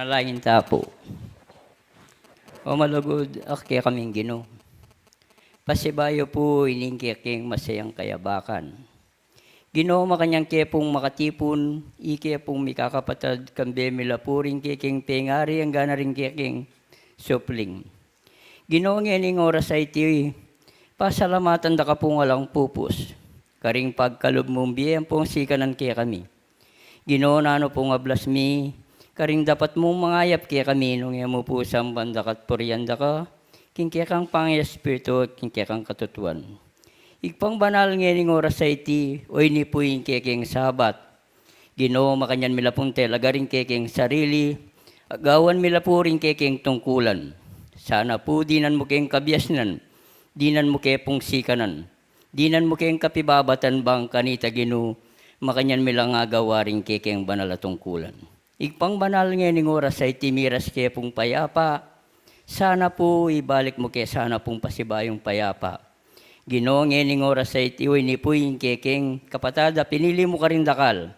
Panalangin tapo. O malugod akya kaming Ginoo. Pasibayo po iningkiking masayang kayabakan. Ginoo makanyang kepong makatipon, ike pong mikakapatad kambe milapuring kiking pengari ang gana ring kiking supling. Ginoo ngening oras ay ti pasalamatan da ka pong walang pupus. Karing pagkalob mong biyem pong sikanan kaya kami. Ginoo nano pong ablas karing dapat mong mangayap kaya kami nung mo po sambanda kat poryanda ka, kingkaya kang pangya espiritu, kingkaya kang katutuan. Ikpang banal ngening oras sa iti, oy ni po yung keking sabat. Ginoo makanyan mila pong telagaring keking sarili, agawan mila po rin keking tungkulan. Sana po dinan mo keng kabiasnan, dinan mo keng sikanan, dinan mo keng kapibabatan bang kanita Ginoo, makanyan milang agawaring keking banal at tungkulan. Ikpang banal ngening oras ay timiras kaya pong payapa, sana po ibalik mo kaya sana pong pasibayong payapa. Ginoo ngening oras ay tiway ni po yung kekeng kapatada, pinili mo ka rin dakal,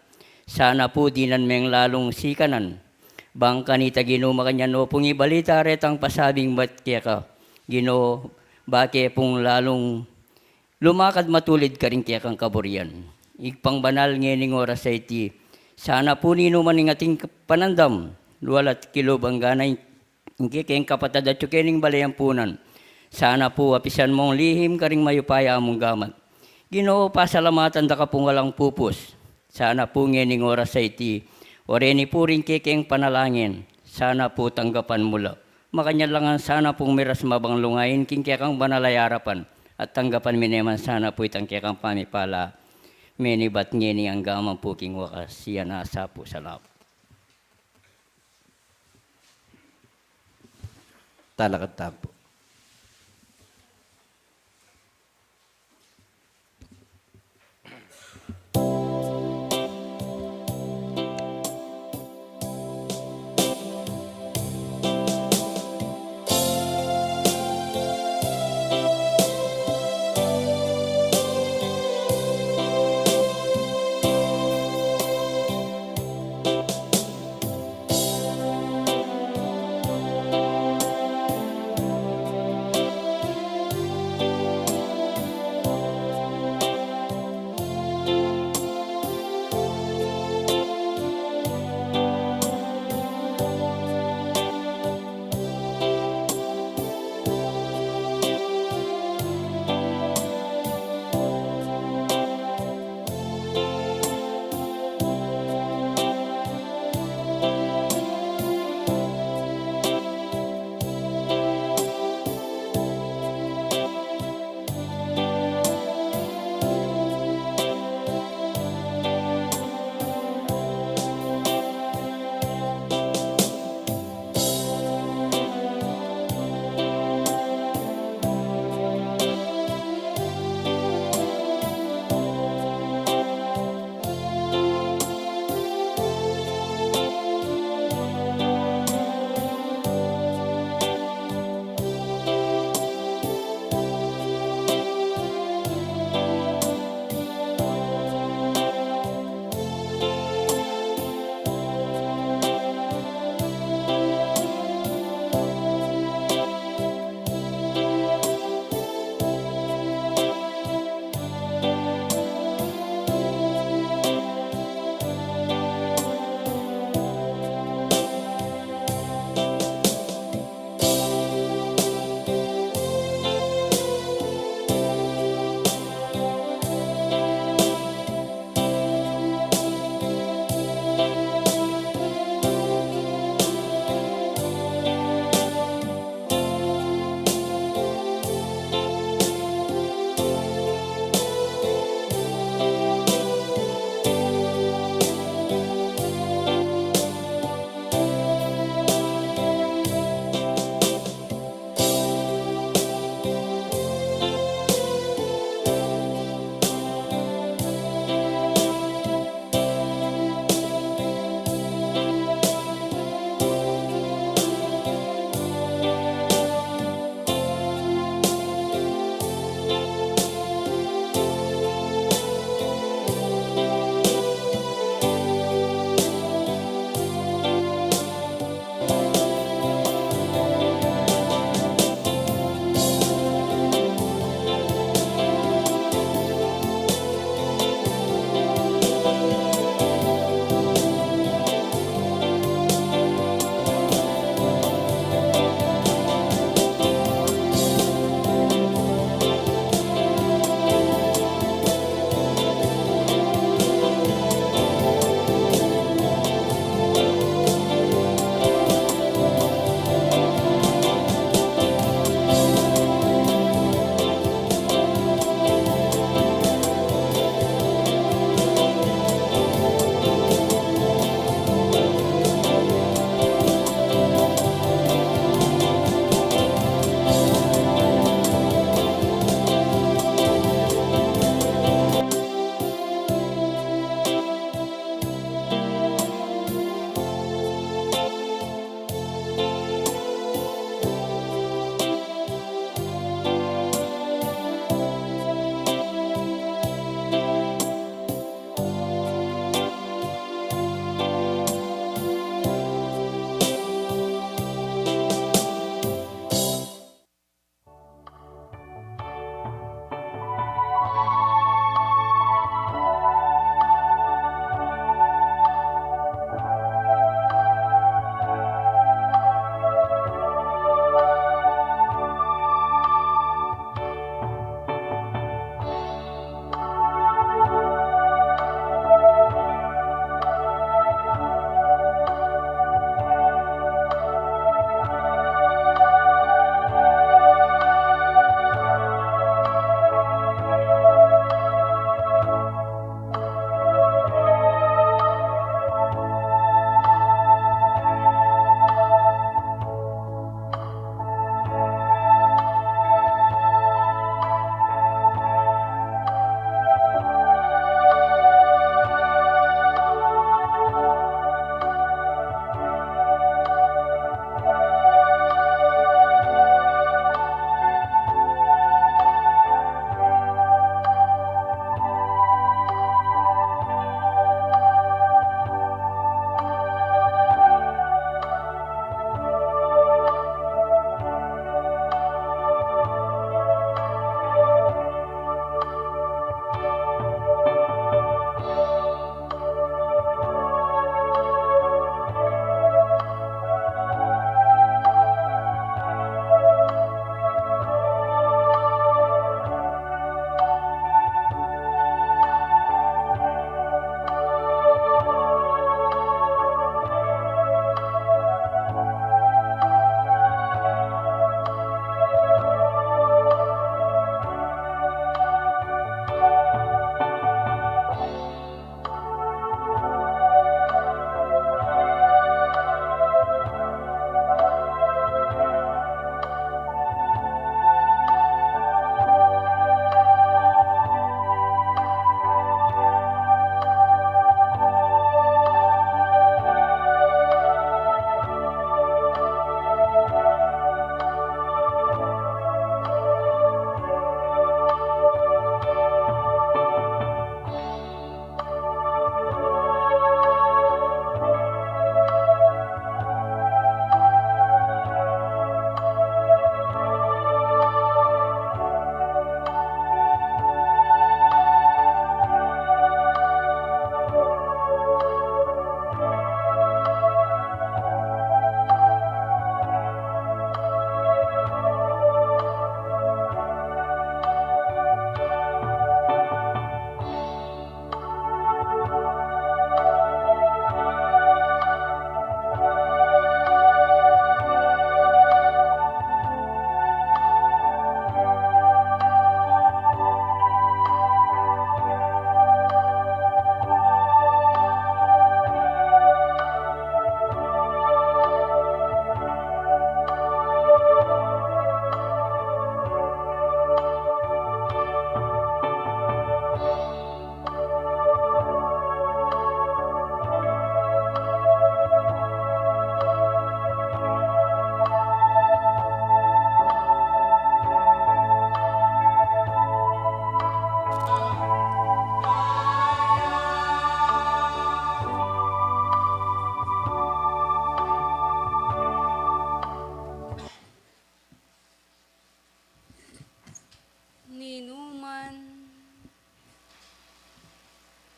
sana po dinan meng lalong sikanan. Bang kanita Ginoo makanyan o pong ibalita retang pasabing bat kaya ka, Ginoo bake pong lalong lumakad matulid ka rin kaya kang kaburian. Ikpang banal ngening oras ay ti, sana po nino maning ating panandam, luwalat kilob ang ganay, hindi kayong kapatad at yukening balayang punan. Sana po apisan mong lihim karing mayupaya among gamat. Ginoo pasalamatan da ka pong walang pupus. Sana po ngening oras sa iti, oreni po rin kikeng panalangin. Sana po tanggapan mula. Makanya lang sana pong miras mabang lungayin, kingkaya kang banalayarapan. At tanggapan mineman sana po itang kaya kang pamipala. Menibat ngeni ang gamang puking wakas siya nasa po sa lap. Talakad tapo.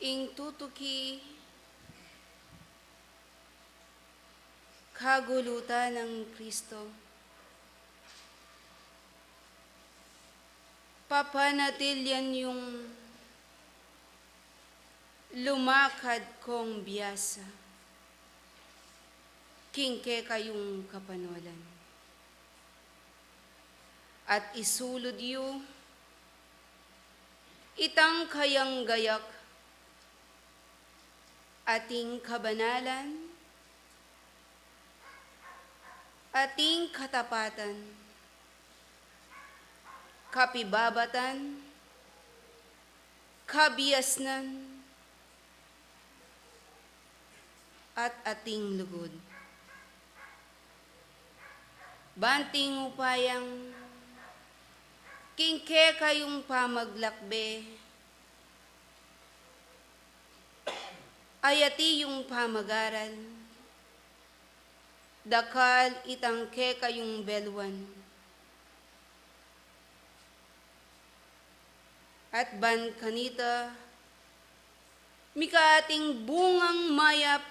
ing tutuki kagulutan ng Kristo. Papanatilyan yung lumakad kong biyasa. Kingke kayong kapanawalan. At isulod yu, itang kayang gayak, ating kabanalan, ating katapatan, kapibabatan, kabiyasnan, at ating lugod. Banting upayang kingke kayong pamaglakbe, ayati yung pamagaral, dakal itangke kayong belwan, at ban kanita, mikating bungang mayap,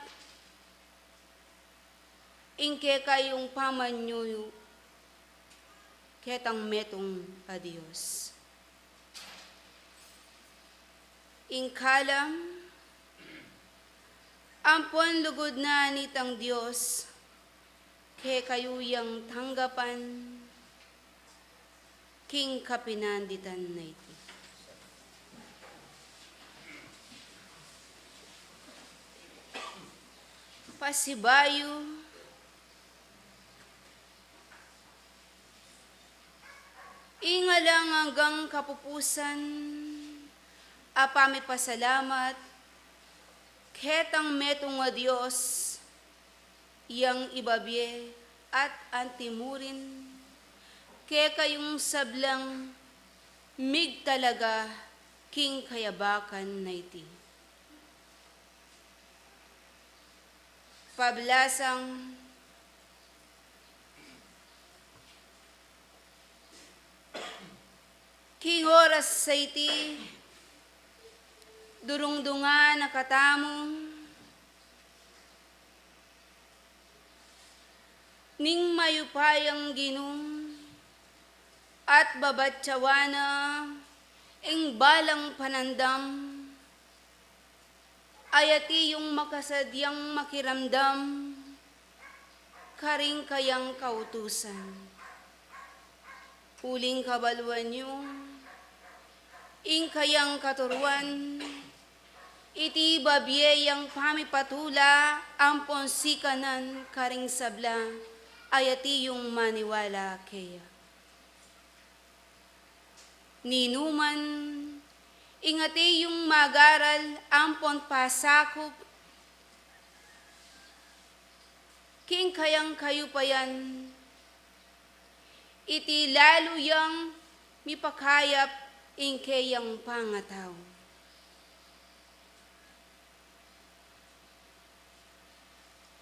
ingke kayong pamanyo, ketang metong adios. Ingkalam, ampon lugod na nitang Diyos, ke kayuyang tanggapan, king kapinanditan na iti. Pasibayo, ingalang hanggang kapupusan, apami pasalamat, ketang metong nga Diyos, yang ibabye at antimurin, ke kayong sablang, mig talaga, king kayabakan na iti. Pablasang, king oras sa iti, durungdunga nakatamong, ning mayupayang ginong, at babatsawana, ing balang panandam, ayati yung makasadyang makiramdam, karing kayang kautusan. Uling kabaluan nyo, ing kayang katuruan, iti babiyeyang pamipatula, ampon sikanan karing sabla, ayati yung maniwala kaya. Ninuman, ingati yung magaral, ampon pasakop, king kayang kayo pa yan, iti lalo yang mipakayap, ingkeyang pangataw.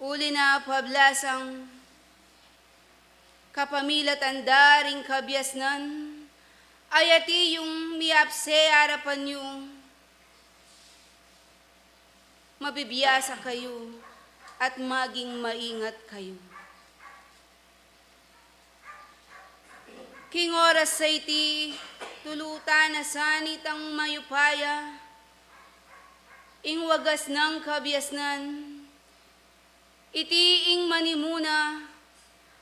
Uli na pablasang, kapamilatan daring kabiasnan, ayati yung miapse harapan nyo, mabibiyasa kayo, at maging maingat kayo. King oras sa iti, tulutan na sanitang mayupaya, ing wagas ng kabiasnan, iti ing manimuna,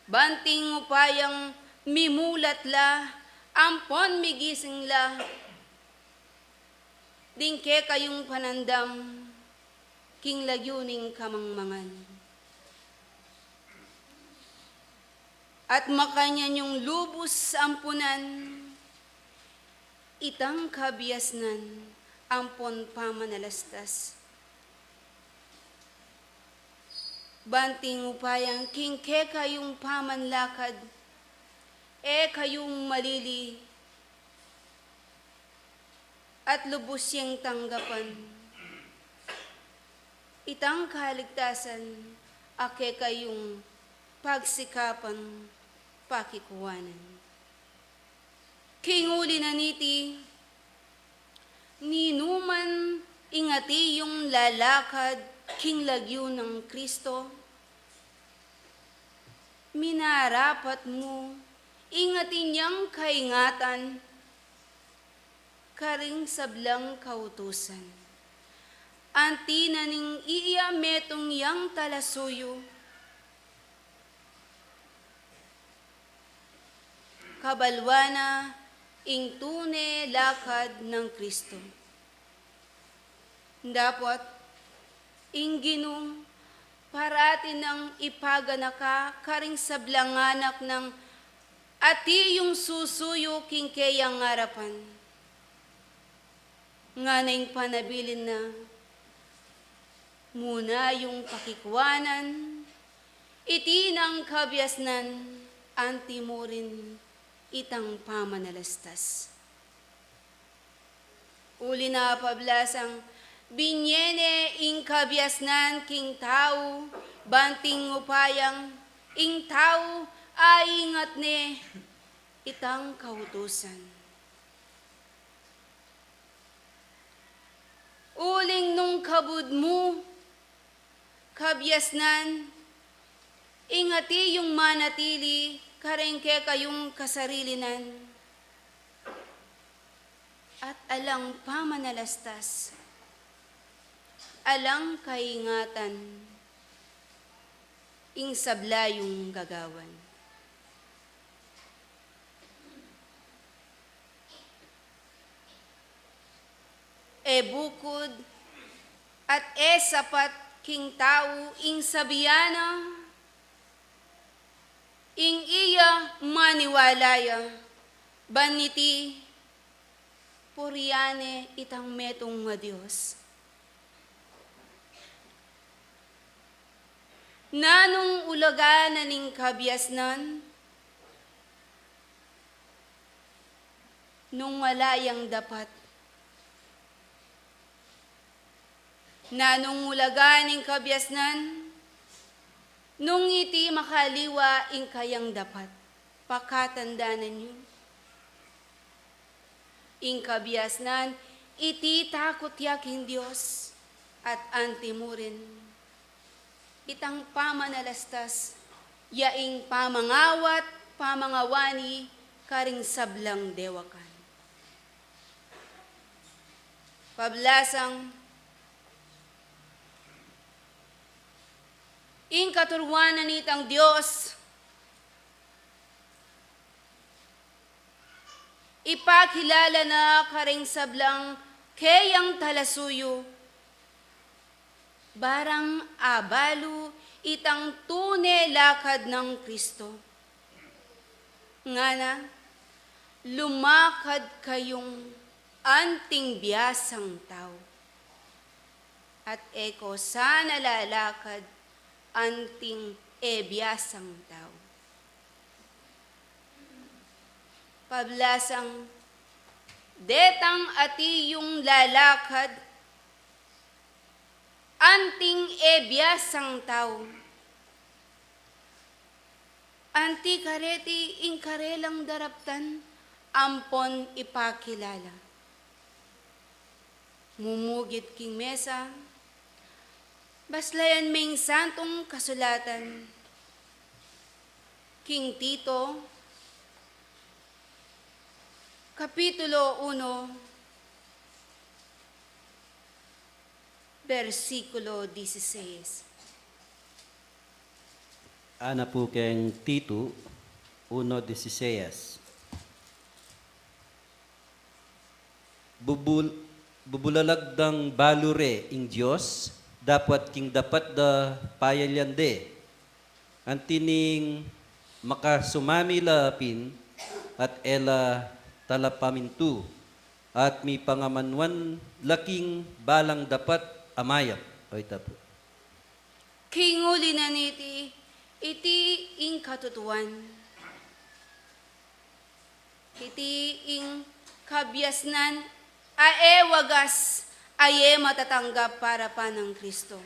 banting upayang mimulat la, ampon migising la, dingke kayong panandam, king lagyuning kamangmangan. At makanyan yung lubos ampunan, itang kabiasnan, ampon pamanalastas. Banting upayang kingke kayong pamanlakad, kayong malili, at lubos yung tanggapan. Itang kaligtasan, ake kayong pagsikapan, pakikuwanan. King uli na niti, ninuman ingati yung lalakad king lagyo ng Kristo. Minarapat mo, ingati niyang kaingatan, karing sablang kautusan. Anti na ning iya metong yang talasuyo, kabalwana ing tune lakad ng Kristo. Dapat ing ginong parati ng ipaganaka karing sablanganak ng ati yung susuyo king kayang ngarapan. Nga na yung panabilin na muna yung pakikwanan, iti ng kabyasnan, anti mo rin itang pamanalastas. Uli na pablasang, binyene ing kabyasnan king tao, banting upayang, ing tao ay ingat ne, itang kautusan. Uling nung kabud mo, kabyasnan, ingati yung manatili, karengke kayong kasarilinan, at alang pamanalastas, alang kaingatan, ing sablayong gagawan. E bukod at sapat king tao ing sabiyana, ing iya maniwalaya, baniti puriane itang metong nga Diyos. Nanong ulaga na ning kabyasnan, nung walayang dapat. Nanong ulaga ning kabyasnan, nung iti makaliwa ing kayang dapat. Pakatandaanan niyo. Ing kabyasnan, iti takot yaking Diyos at anti mo rin. Itang pamanalastas, yaing pamangawat, pamangawani, karing sablang dewakan. Pablasang, ing katurwanan itang Diyos, ipakilala na karing sablang kayang talasuyo, barang abalo itang tune lakad ng Kristo. Nga na, lumakad kayong anting biyasang tao. At eko sana lalakad anting biyasang tao. Pablasang, detang ati yung lalakad anting biyasang tao. Anti kareti ing karelang daraptan, ampon ipakilala. Mumugit king mesa, baslayan ming santong kasulatan. King Tito, Kapitulo 1, versikulo 16. Ana po keng Tito 1:16. Bubulalagdang balure ing Diyos, dapat king dapat da payalyande. Antining makasumami lapin at ela talapamintu at mi pangamanwan laking balang dapat amayap. O ita po. Kinguli na iti ing katutuan. Iti ing kabyasnan, wagas, matatanggap para pa ng Kristo.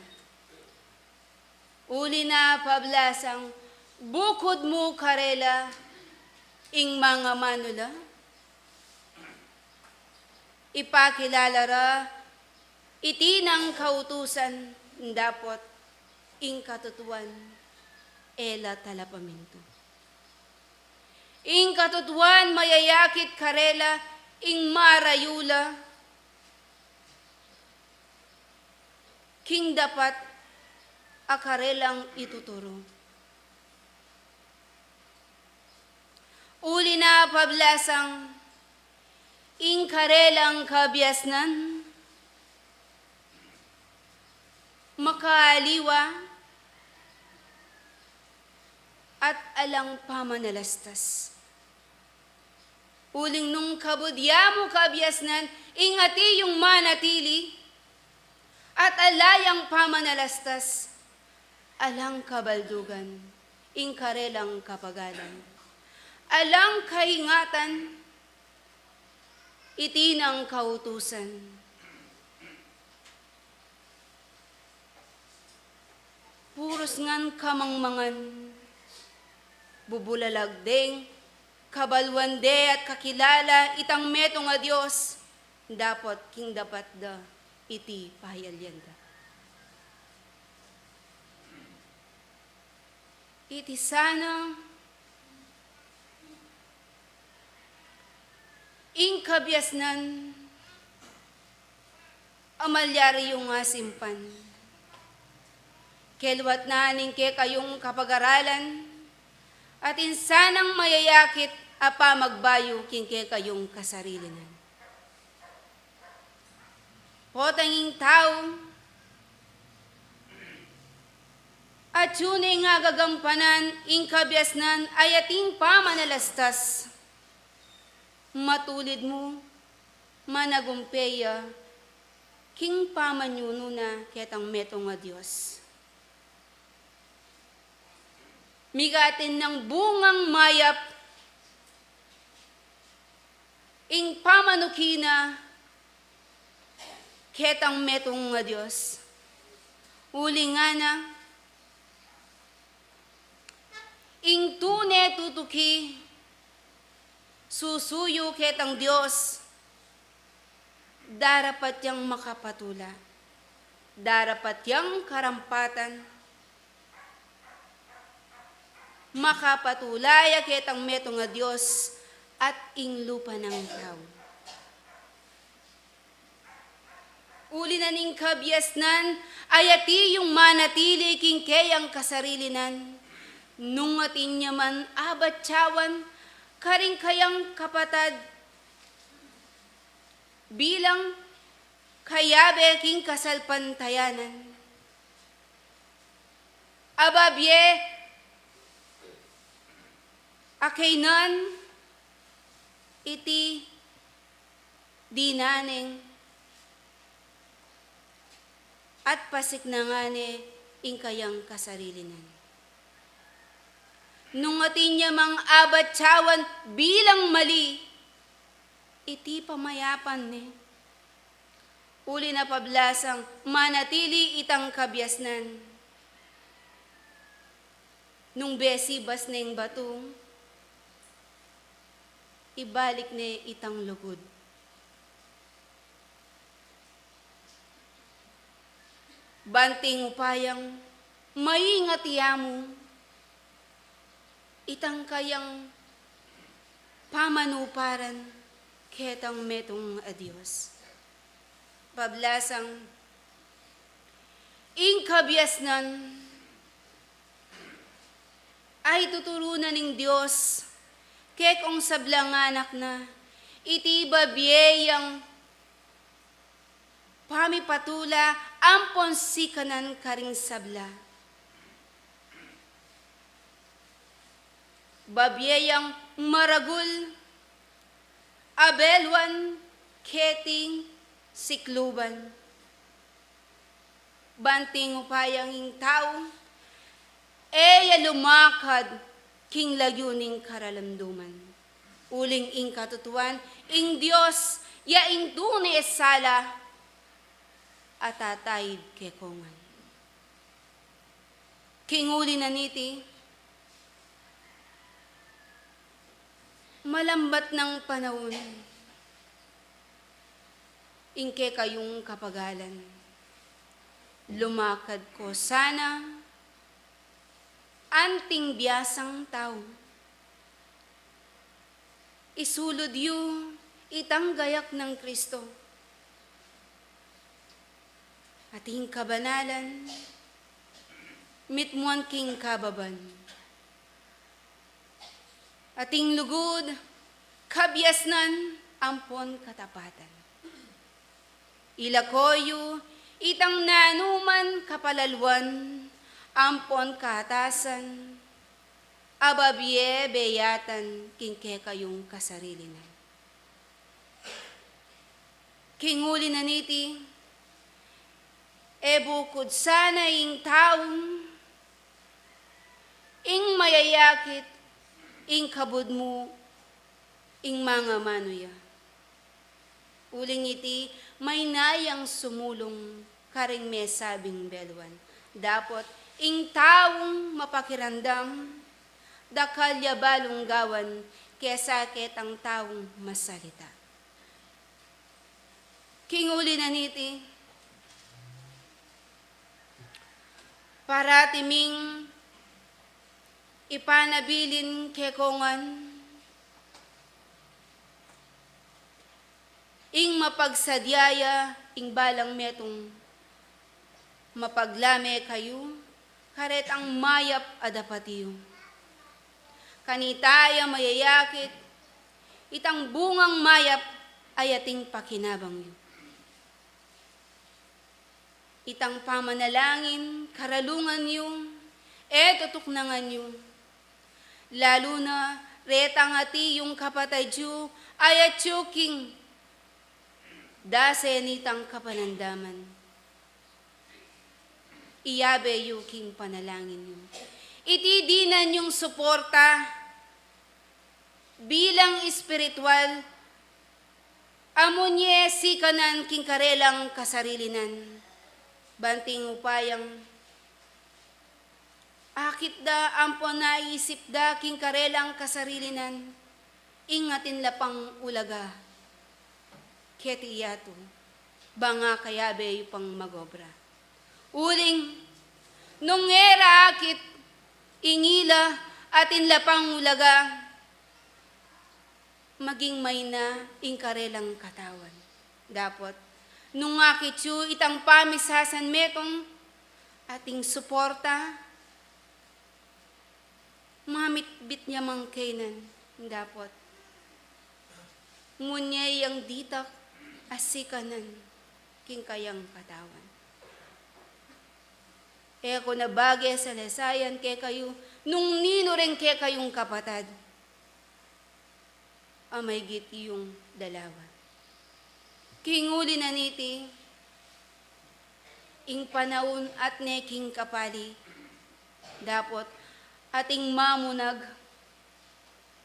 Uli na pablasang, bukod mo karela, ing mga manula, ipakilala ra, iti ng kautusan, dapot ing katutuan, ela talapaminto. Ing katutuan mayayakit karela, ing marayula, king dapat akarelang ituturo. Uli na pablasang, ing karelang kabiasnan, makaaliwa, at alang pamanalastas. Uling nung kabudyamo kabiasnan, ingati yung manatili, at alayang pamanalastas, alang kabaldugan, ing karelang kapagalan. Alang kahingatan, iti ng kautusan. Puros ngan kamangmangan, bubulalagdeng, kabalwande at kakilala itang meto nga Diyos, dapat king dapat da iti pahayalyanda. Iti sana ing kabiasnan amalyari yung asimpan. Kelwat na ke kayong kapag-aralan at insanang mayayakit apa magbayo ke kayong kasarilinan. Potanging tao at yun nga gagampanan ing kabiasnan ay ating pamanalastas. Matulid mo, managumpeya, king pamanyuno na ketang meto nga Diyos. Migatin ng bungang mayap, ing pamanukina, ketang metong nga Diyos. Uli nga na, ing tune tutuki, susuyo ketang Diyos, darapat yang makapatula, darapat yang karampatan, makapatulaya ketang meto nga Diyos at ing lupa ng tao. Uli na ning kabiasnan, ayati yung manatili king kayang kasarilinan, nung atin niya man abatsawan, karing kayang kapatad, bilang kayabe king kasalpantayanan. Ababye, akainan, iti dinaneng, at pasiknangane ing kayang kasarilinan. Nung atin niya mang abatsawan bilang mali, iti pamayapan ni. Uli na pablasang manatili itang kabiasnan. Nung besibas ng batong, ibalik ni itang lugod. Banting upayang maingatiyamu, itang kayang pamanuparan ketang metong adios. Pablasang ing kabiasnan ay tuturunan ng Diyos kekong sablanganak na iti babiyayang pamipatula ampon sikanan karing sabla. Babiyayang maragul, abelwan, keting, sikluban. Banting upayang ing tao, eya lumakad king layuning karalamduman. Uling ing katutuan, ing Diyos, ya ing duni esala, at atayid kekongan. King uli na niti, malambat ng panahon, ingke kayong kapagalan. Lumakad ko sana, anting biyasang tao. Isulod yu, itang gayak ng Kristo. Ating kabanalan, mitmuan king kababan. Ating lugod, kabyasnan, ampon katapatan. Ilakoyo, itang nanuman kapalalwan, ampon kaatasan, ababye beyatan, kingke kayong kasarili na. Kinguli na niti, bukod sana ing taong, ing mayayakit, ing kabud mo, ing mga manuya. Uling iti, may nayang sumulong karing may sabing belwan. Dapot, ing taong mapakirandam, dakalya balunggawan, kesakit ang taong masalita. Kinguli na niti, para timing ipanabilin kekongan, ing mapagsadyaya, ing balang metong mapaglame kayo, karet ang mayap adapatiyo. Kanitaya mayayakit, itang bungang mayap ayating pakinabang yu. Itang pamanalangin, karalungan yung, tutuknangan yung. Lalo na, retang ati yung kapatay ju, ayat yuking, dase nitang kapanandaman. Iyabe yuking panalangin yung. Itidinan yung suporta, bilang espiritual, amunye sikanan king karelang kasarilinan. Banting upayang akit da ampon naisip da king karelang kasarilinan, ingatin lapang ulaga, keti yato, banga kayabe pang magobra. Uling, nung era akit, ingila atin lapang ulaga, maging may na ing karelang katawan. Dapot, nung akit yu itang pamisasan metong ating suporta, mamitbit niya mang kainan, dapot. Ngunyay ang ditak asikanan, king kayang katawan. Eko na bagay sa lesayan ke kayo, nung nino rin ke kayong kapatad, amay git yung dalawa. Kinguli na niti, ing panahon at neking kapali, dapot ating mamunag,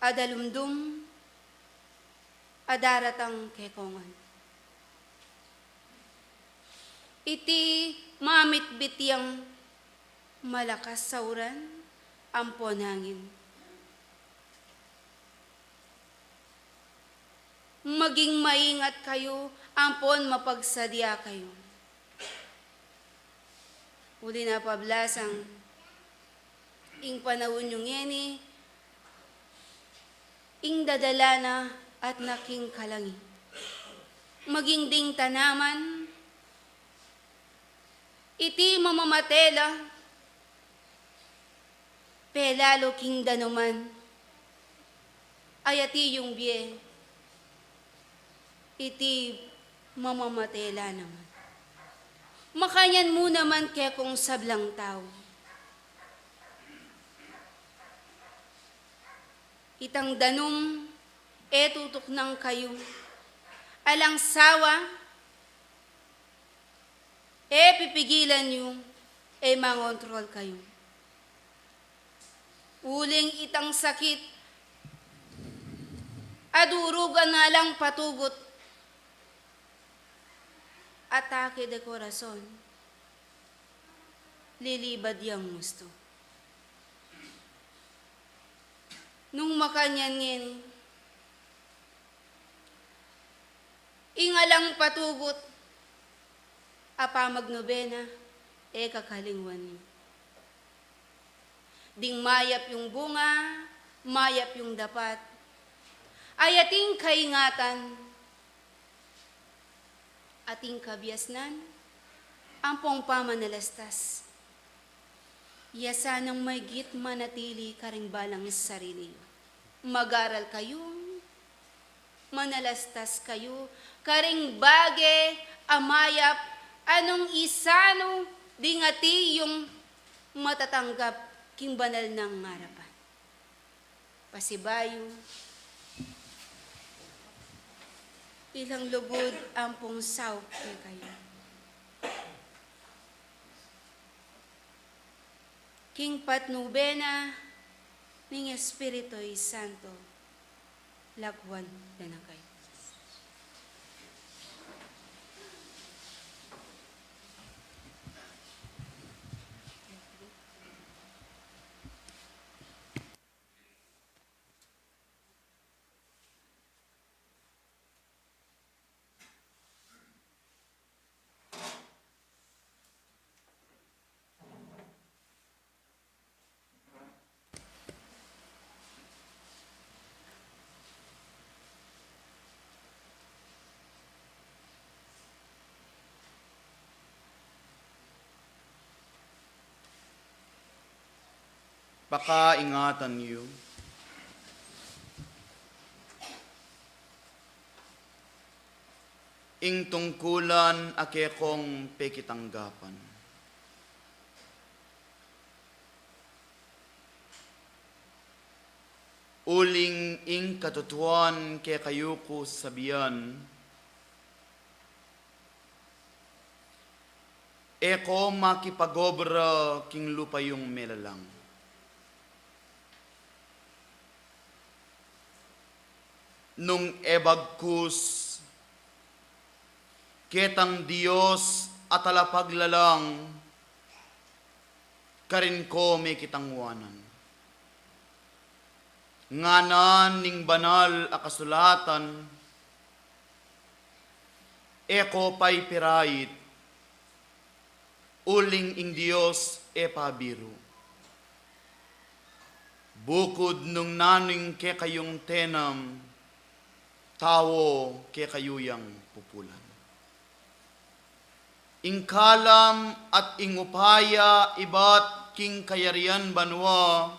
adalumdum, adaratang kekongan. Iti mamitbit yang malakas sauran, amponangin. Maging maingat kayo, ampon mapagsadya kayo. Uli na pablasang, ing panahon yung yeni, ing dadala na at naking kalangi. Maging ding tanaman, iti mamamatela, pelalo king danuman, ayati yung bie, iti mamamatela naman. Makanyan mo naman kaya kung sablang tao. Itang danum, tutok ng kayo. Alang sawa, pipigilan nyo, mangontrol kayo. Uling itang sakit, adurugan na lang patugot, atake de corazon, lilibad yang gusto. Nung makanyan ngin, Ingalang patugot, apa magnobena, kakalingwan niyo. Ding mayap yung bunga, mayap yung dapat, ay ating kaingatan, ating kabiasnan, ampong pamanalastas. Yasanang may git manatili karing balang sarili. Mag-aral kayo, manalastas kayo, karing bage, amayap, anong isano, dingati yung matatanggap king banal ng ngarapan. Pasibayo, ilang lugod ampong saw kayo. King patnubena ning Espirito'y Santo, lagwan na kayo. Pakaingatan niyo. Ing tungkulan ake kong pekitanggapan. Uling ing katutuan ke kayuko sabian, eko makipagobra king lupayong melalang. Nung ebagkus, ketang Diyos at alapaglalang, karin ko may kitangwanan. Nganan ning banal a kasulatan, eko pa'y pirait, uling ing Diyos pabiru. Bukod nung naning ke kayong tenam, tao ke kayuyang pupulan. Ingkalam at ingupaya iba't king kayarian banwa,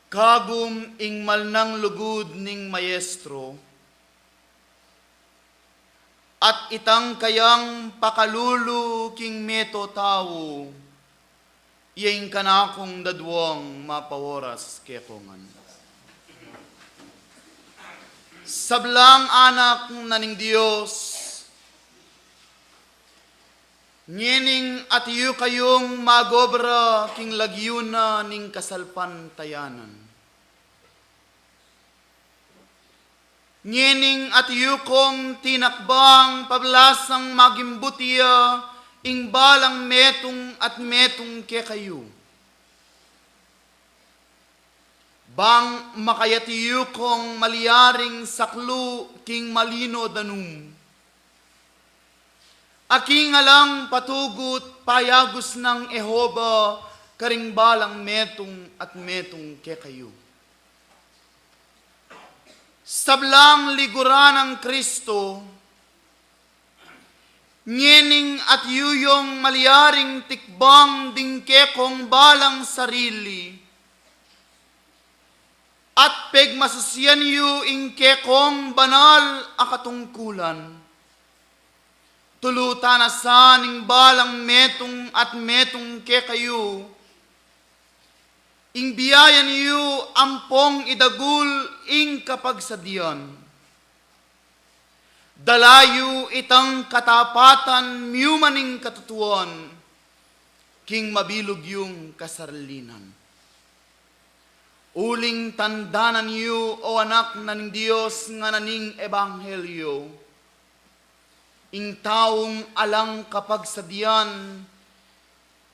kagum ing malnang lugud ning maestro, at itang kayang pakalulu king meto tao, iyang kanakong dadwang mapaworas kekongan. Sablang anak naning Diyos, nyening at iyo kayong magobra king lagyuna ning kasalpan tayanan. Nyening at iyo kong tinakbang pablasang magimbutiya ing balang metong at metong ke kayo. Bang makayatiyo kong maliyaring saklu king malino danum. Aking alang patugot payagos ng Ehova karing balang metong at metong ke kayo. Sablang liguran ng Kristo, nyening at yuyong maliyaring tikbang dingke kong balang sarili, at pegmasasyan yu ingke kong banal akatungkulan. Tulutan na sa ning balang metong at metong ke kayo, ing biyayan yu ampong idagul ing kapagsadian. Dalayu itang katapatan miyumaning katutuan, king mabilog yung kasarlinan. Uling tandanan yu o anak naning Diyos nga naning ebanghelyo, ing taong alang kapagsadian,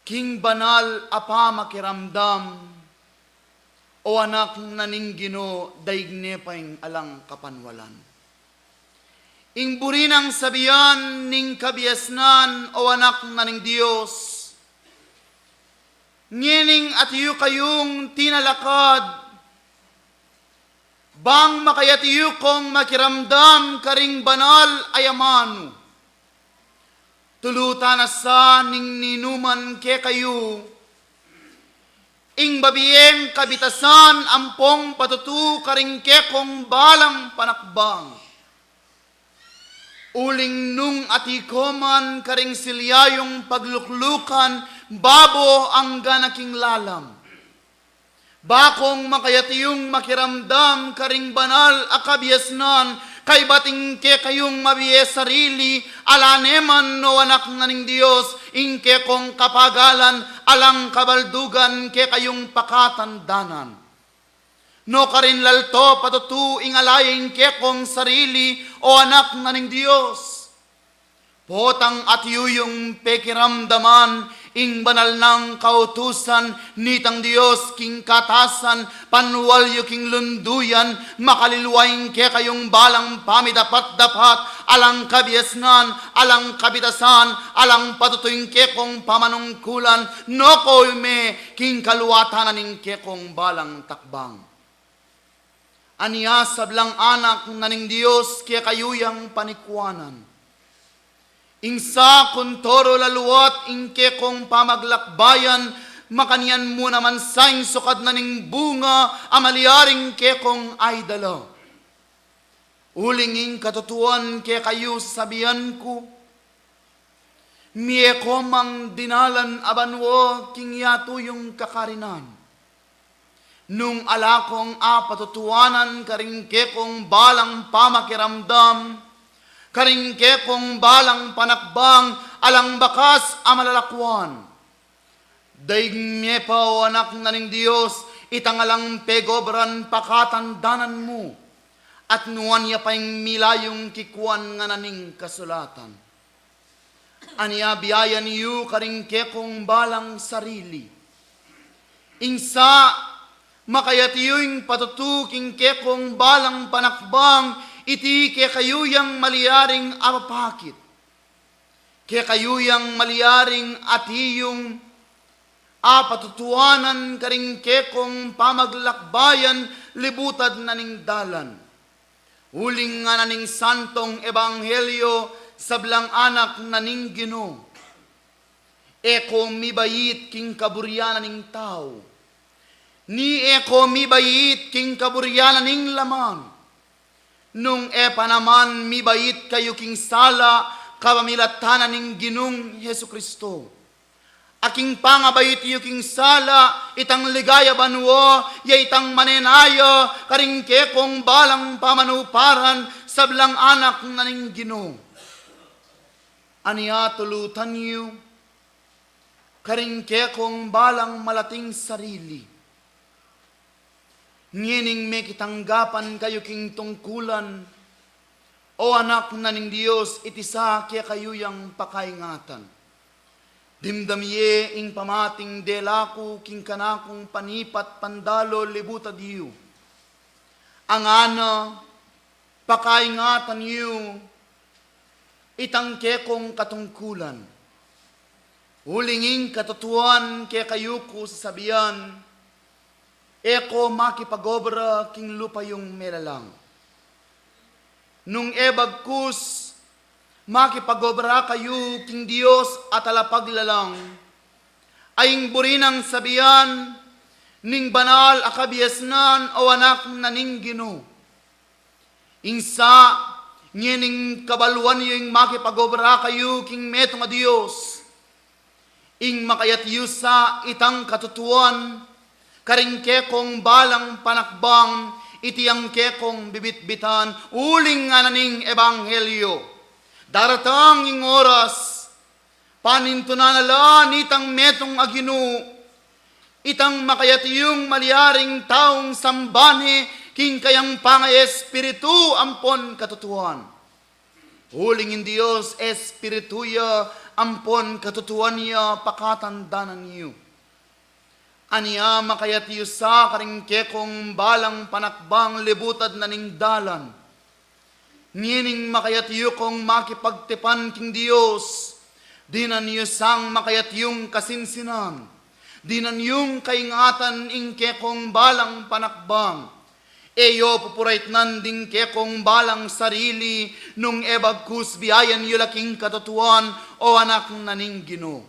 king banal apa makiramdam, o anak naning Ginoo daigne paing alang kapanwalan. ing burinang sabiyan ning kabiasnan o anak na ning Diyos. Ngining at iyo kayong tinalakad, bang makayatiyo kong makiramdam karing banal ayamano. Tulutan na sa ning ninuman ke kayo, ing babiyeng kabitasan ampong patutu karing ke kong balang panakbang. Uling nung atikoman karing silyayong pagluklukan, babo ang ganaking lalam. Bakong makayatiyong makiramdam karing banal akabiasnan, kay bating ke kayong mabiye sarili, alaneman no anak na ning Diyos, ingke kong kapagalan, alang kabaldugan ke kayong pakatandanan. No karin lalto patutu ingalaying ke kong sarili, o anak na ning Diyos. Potang at yung pekiramdaman, ing banal ng kautusan, nitang Diyos king katasan, panwalyo king lunduyan, makalilwaing ke kayong balang pamidapat-dapat, alang kabiasnan, alang kabitasan, alang patutuing ke kong pamanungkulan, no koy me king kaluwatanan ning ke kong balang takbang. Aniya sablang anak na ning Diyos kaya kayuyang panikwanan. Ingsa kuntoro laluwat ingke kong pamaglakbayan, makanian mo naman saing sukad na ning bunga, amaliaring ke kong ay dala. Ulinging katutuan ke kayo sabihan ko, miye ko mang dinalan abanwo king yato yung kakarinan. Nung alakong patutuanan karing ke kong balang pamakiramdam, karing ke kong balang panakbang, alang bakas amalalakwan. Daig mepa o anak na ning Diyos, itangalang pegobran pakatandanan mo, at nuwan niya pa'ing milayong kikuan nga naning kasulatan. Aniya biyaya niyo karing ke kong balang sarili. Ingsa makayatiyong patutuking ke kong balang panakbang, iti ke kayuyang maliaring apapakit. Ke kayuyang maliaring atiyong patutuanan karing ke kong pamaglakbayan, libutad na ning dalan. Huling nga na ning santong ebanghelyo, sablang anak na ning Ginoo. Eko mibayit king kaburyanan ning tao. Ni eko mibayit king kaburyanan ning lamang. Nung epa naman mibayit kayo king sala, kabamilatanan ning Ginong Hesu Kristo. Aking pangabayit yu king sala, itang ligaya banwo, ya itang manenayo, karing ke kong balang pamanuparan, sablang anak na ning Ginoo. Aniya tulutan yu, karing ke kong balang malating sarili. Ngining may kitanggapan kayo king tungkulan, o anak na ning Diyos, itisa kaya kayo yang pakaingatan. Dimdamye ing pamating delaku king kanakong panipat pandalo libuta diyo. Ang ana, pakaingatan yu, itang kekong katungkulan. Hulinging katutuan kaya kayo ko sasabihan, eko makipagobra king lupa yung melalang. Nung ebagkus, makipagobra kayo king Diyos at alapaglalang, aying burinang sabihan, ning banal akabiasnan o anak na ning Ginoo. Ingsa, ngining kabaluan yung makipagobra kayo king metong a Diyos, ing makayat yu sa itang katutuan, karing kekong balang panakbang, itiyang kekong bibitbitan, uling nga naning ebanghelyo. Daratang ing oras, panintunanala nitang metong aginu, itang makayatiyong maliaring taong sambane, king kayang pangay espiritu ampon katutuan. Huling in Diyos espirituya, ampon katutuan niya pakatandanan niyo. Aniya makayatiyo sa karing kekong balang panakbang libutad na ning dalan. Ngining makayatiyo kong makipagtipan king Diyos, dinan niyo sang makayatiyong kasinsinan, dinan yung kaingatan ingke kong balang panakbang, eyo pupurait nan ding ke kong balang sarili, nung ebagkus biyayan yu laking katutuan, o anak naning Ginoo.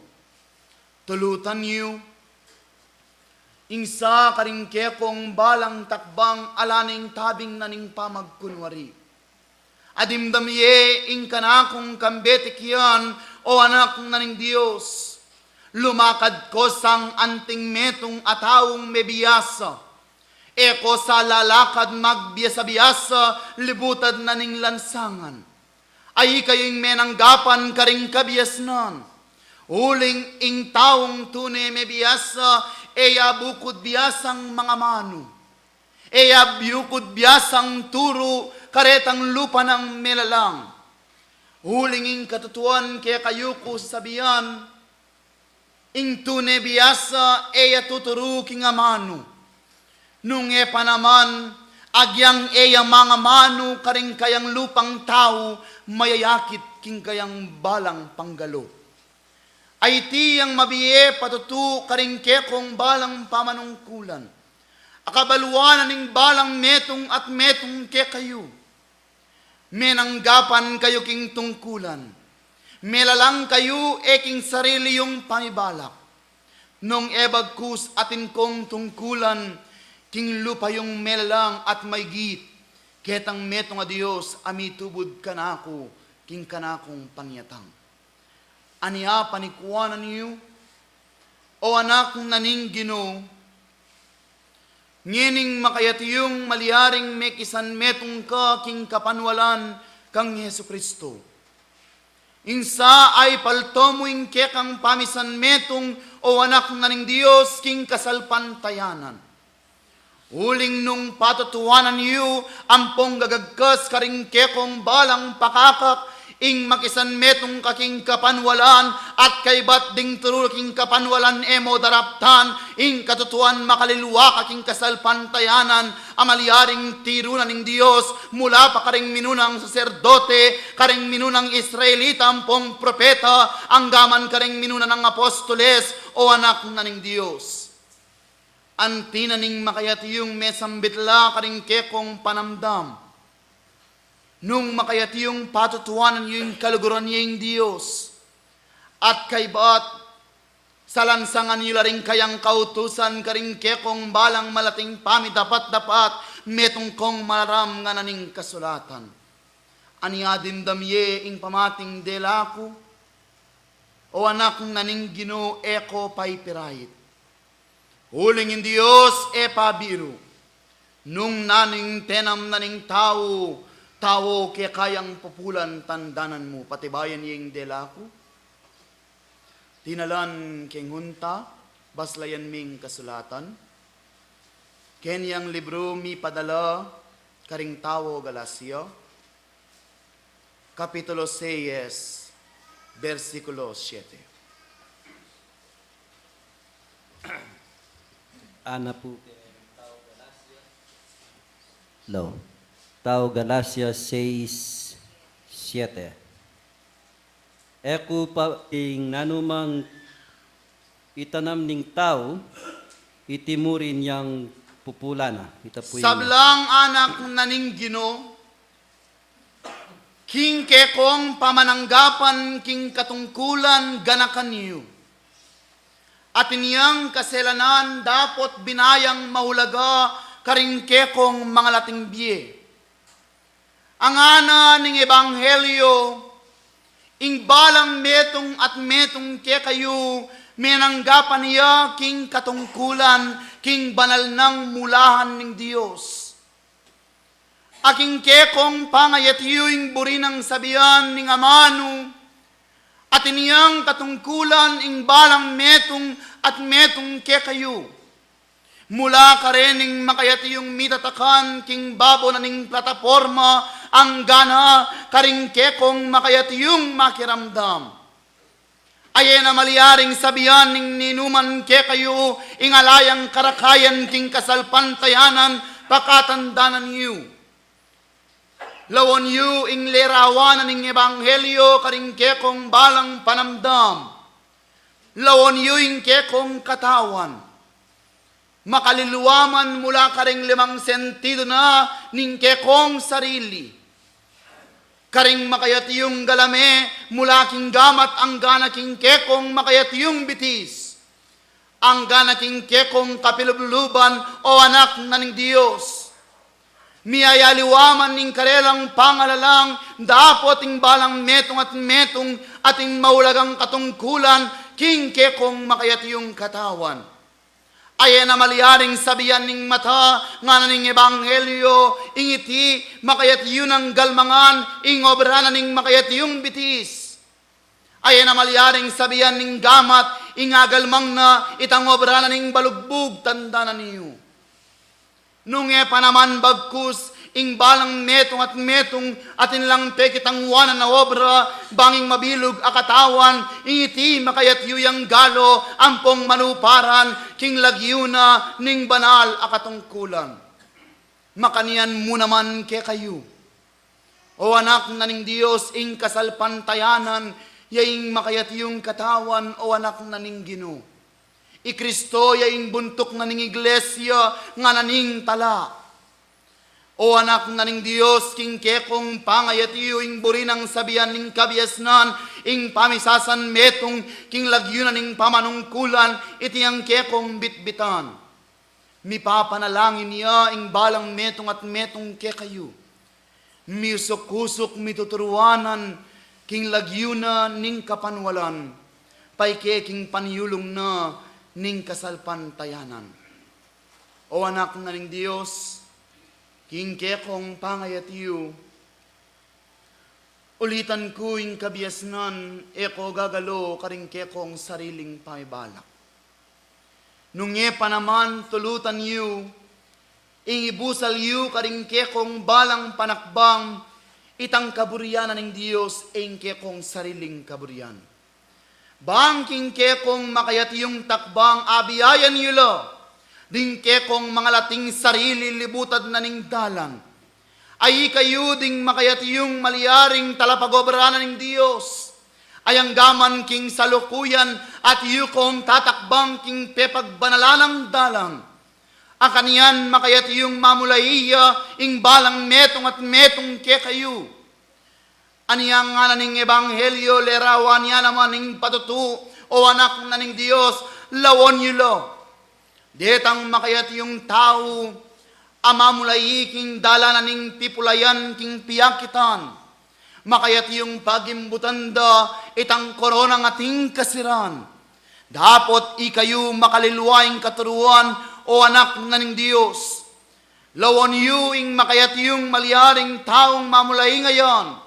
Tulutan niyo, ingsa karing ke kong balang takbang, alaning tabing naning pamagkunwari. Adimdamye ing kanakong kambetikyan, o anak naning Diyos, lumakad ko sang anting metong atawong mebiyasa, eko sa lalakad magbiasa-biasa, libutad naning lansangan, ay kayo'ng menanggapan karing kabiasnan, uling ing taong tunay mebiyasa, eya bukod biyasang mga mano, eya bukod biyasang turo, karetang lupa ng melalang. Hulinging katutuan kaya kayo ko sabihan, ing tune biyasa eya tuturu king amano. Nung panaman, agyang eya mga mano karing kayang lupang tao, mayayakit king kayang balang panggalo. Ay tiyang mabiye patutu karing kekong balang pamanungkulan. Akabaluanan ning balang metong at metong ke kayo. Menanggapan kayo king tungkulan. Melalang kayo king sarili yung pamibalak. Nung ebagkus atin kong tungkulan, king lupa yung melalang at may git. Ketang metong a Diyos, amitubod kanako, king kanakong panyatang. Aniya panikuanan niyo, o anak naning Ginoo, ngining makayatiyong maliaring mekisan metong ka king kapanwalan kang Yesu Kristo. Insa ay paltomuing kekang pamisan metong, o anak naning Diyos king kasalpantayanan. Uling nung patutuanan niyo, ampong gagagkas karing kekong balang pakakak, ing makisan metong kaking kapanwalan, at kaybat ding turo king kapanwalan emo daraptan, ing katutuan makalilwa kaking kasalpantayanan, amaliaring tirunan ng Diyos, mula pa karing minunang saserdote, karing minunang Israelita, ampong propeta, anggaman karing minunang ng apostoles, o anak na ng Diyos. Antinaning makayatiyong mesambitla karing kekong panamdam, nung makayatiyong patutuanan yung kaluguran niyang Diyos, at kaybat sa lansangan nila rin kayang kautusan karing kekong balang malating pami dapat metong kong malaram nga naning kasulatan. Aniya din damye ing pamating delako, o anak naning Ginoo eko paypirait. Huling in Diyos pabiru, nung naning tenam naning tao, tawo kaya kayang pupulan tandanan mo, patibayan yung delako. Tinalan keng hunta, baslayan ming kasulatan. Kenyang libro mi padala, karing tawo Galacia, Kapitulo 6, versikulo 7. Ana po. Low. Tao Galacia 6:7. Eko pa ing nanumang itanam ning tao, itimurin yang pupulana. Ita po yung Sablang anak naning Ginoo, king kekong pamananggapan king katungkulan ganakan niyo. At inyang kaselanan dapot binayang mahulaga karing kekong mga lating bie. Ang ana ning ebanghelyo, ing balang metong at metong ke kayo, menanggapan niya king katungkulan, king banal ng mulahan ng Diyos. Aking kekong pangayatiyuing burinang sabihan ning amano, at iniyang katungkulan ing balang metong at metong ke kayo. Mula karening makayatiyong mitatakan king babo na ning plataforma, ang gana karing kekong makayatiyong makiramdam. Ayen na maliaring sabihan ning ninuman ke kayo, ingalayang karakayan king kasalpantayanan, pakatandanan niyo. Lawon yu ing lerawanan ning ebanghelyo karing kekong balang panamdam. Lawon yu ing kekong katawan. Makaliluwaman mula karing 5 sentido na ning kekong sarili. Karing makayat yung galame mula king gamat ang gana king kekong makayat yung bitis. Ang gana king kekong kapilubluban o anak na ning Diyos. Miyayaliwaman ning karelang pangalalang dapat ing balang metong ating maulagang katungkulan king kekong makayat yung katawan. Ayan na maliaring sabihan ning mata nga ning ebanghelyo ingiti makayat yun ang galmangan ing obra na ning makayat yung bitis. Ayan na maliaring sabihan ning gamat ing agalmang na itang obra na ning balugbog tanda na niyo. Nung panaman bagkus ing balang metong atin lang pekitang wanan na obra banging mabilog akatawan ingiti makayat yuyang galo ampong manuparan king lagyuna ning banal akatungkulan. Makanian mo naman ke kayo. O anak na ning Diyos ing kasalpantayanan yaing makayat yung katawan o anak na ning Ginoo. I Kristo yaing buntok na ning iglesia nga naning tala. O anak na ning Diyos, king kekong pangayat iyo ing burinang sabihan ning kabiasnan, ing pamisasan metong king lagyunan ning pamanungkulan, iti ang kekong bitbitan. Mipapanalangin niya ing balang metong ke kayo. Miusok-usok mituturuanan, king lagyunan ning kapanwalan, payke king panyulong na ning kasalpantayanan. O anak na ning Diyos, king kekong pangayat iyo, ulitan ko ing kabiasnan, eko gagalo karing kekong sariling paibalak. Nung pa naman tulutan iyo, ing ibusal iyo karing kekong balang panakbang, itang kaburyanan ng Diyos, ing kekong sariling kaburyan. Bangking kekong makayat yung takbang abiyayan iyo lo, ding kekong mga lating sarili libutad na ning dalan. Ay kayo ding makayat yung maliaring talapagobranan ng Diyos. Ayang gaman king salukuyan at yukong tatakbang king pepagbanalanang dalang. Akanian makayat yung mamulaiya ing balang metong ke kayo. Aniyang nga ning ebanghelyo lerawan niya naman ning patutu o anak na ning Diyos lawon yulo. Detang makayat yung tao, amamulay king dalanan ning pipulayan king piyakitan. Makayat yung pagimbutanda, itang koronang ating kasiran. Dapat ikayo makalilwaing katuruan o anak na ning Diyos. Lawon yu ing makayat yung maliaring taong mamulay ngayon.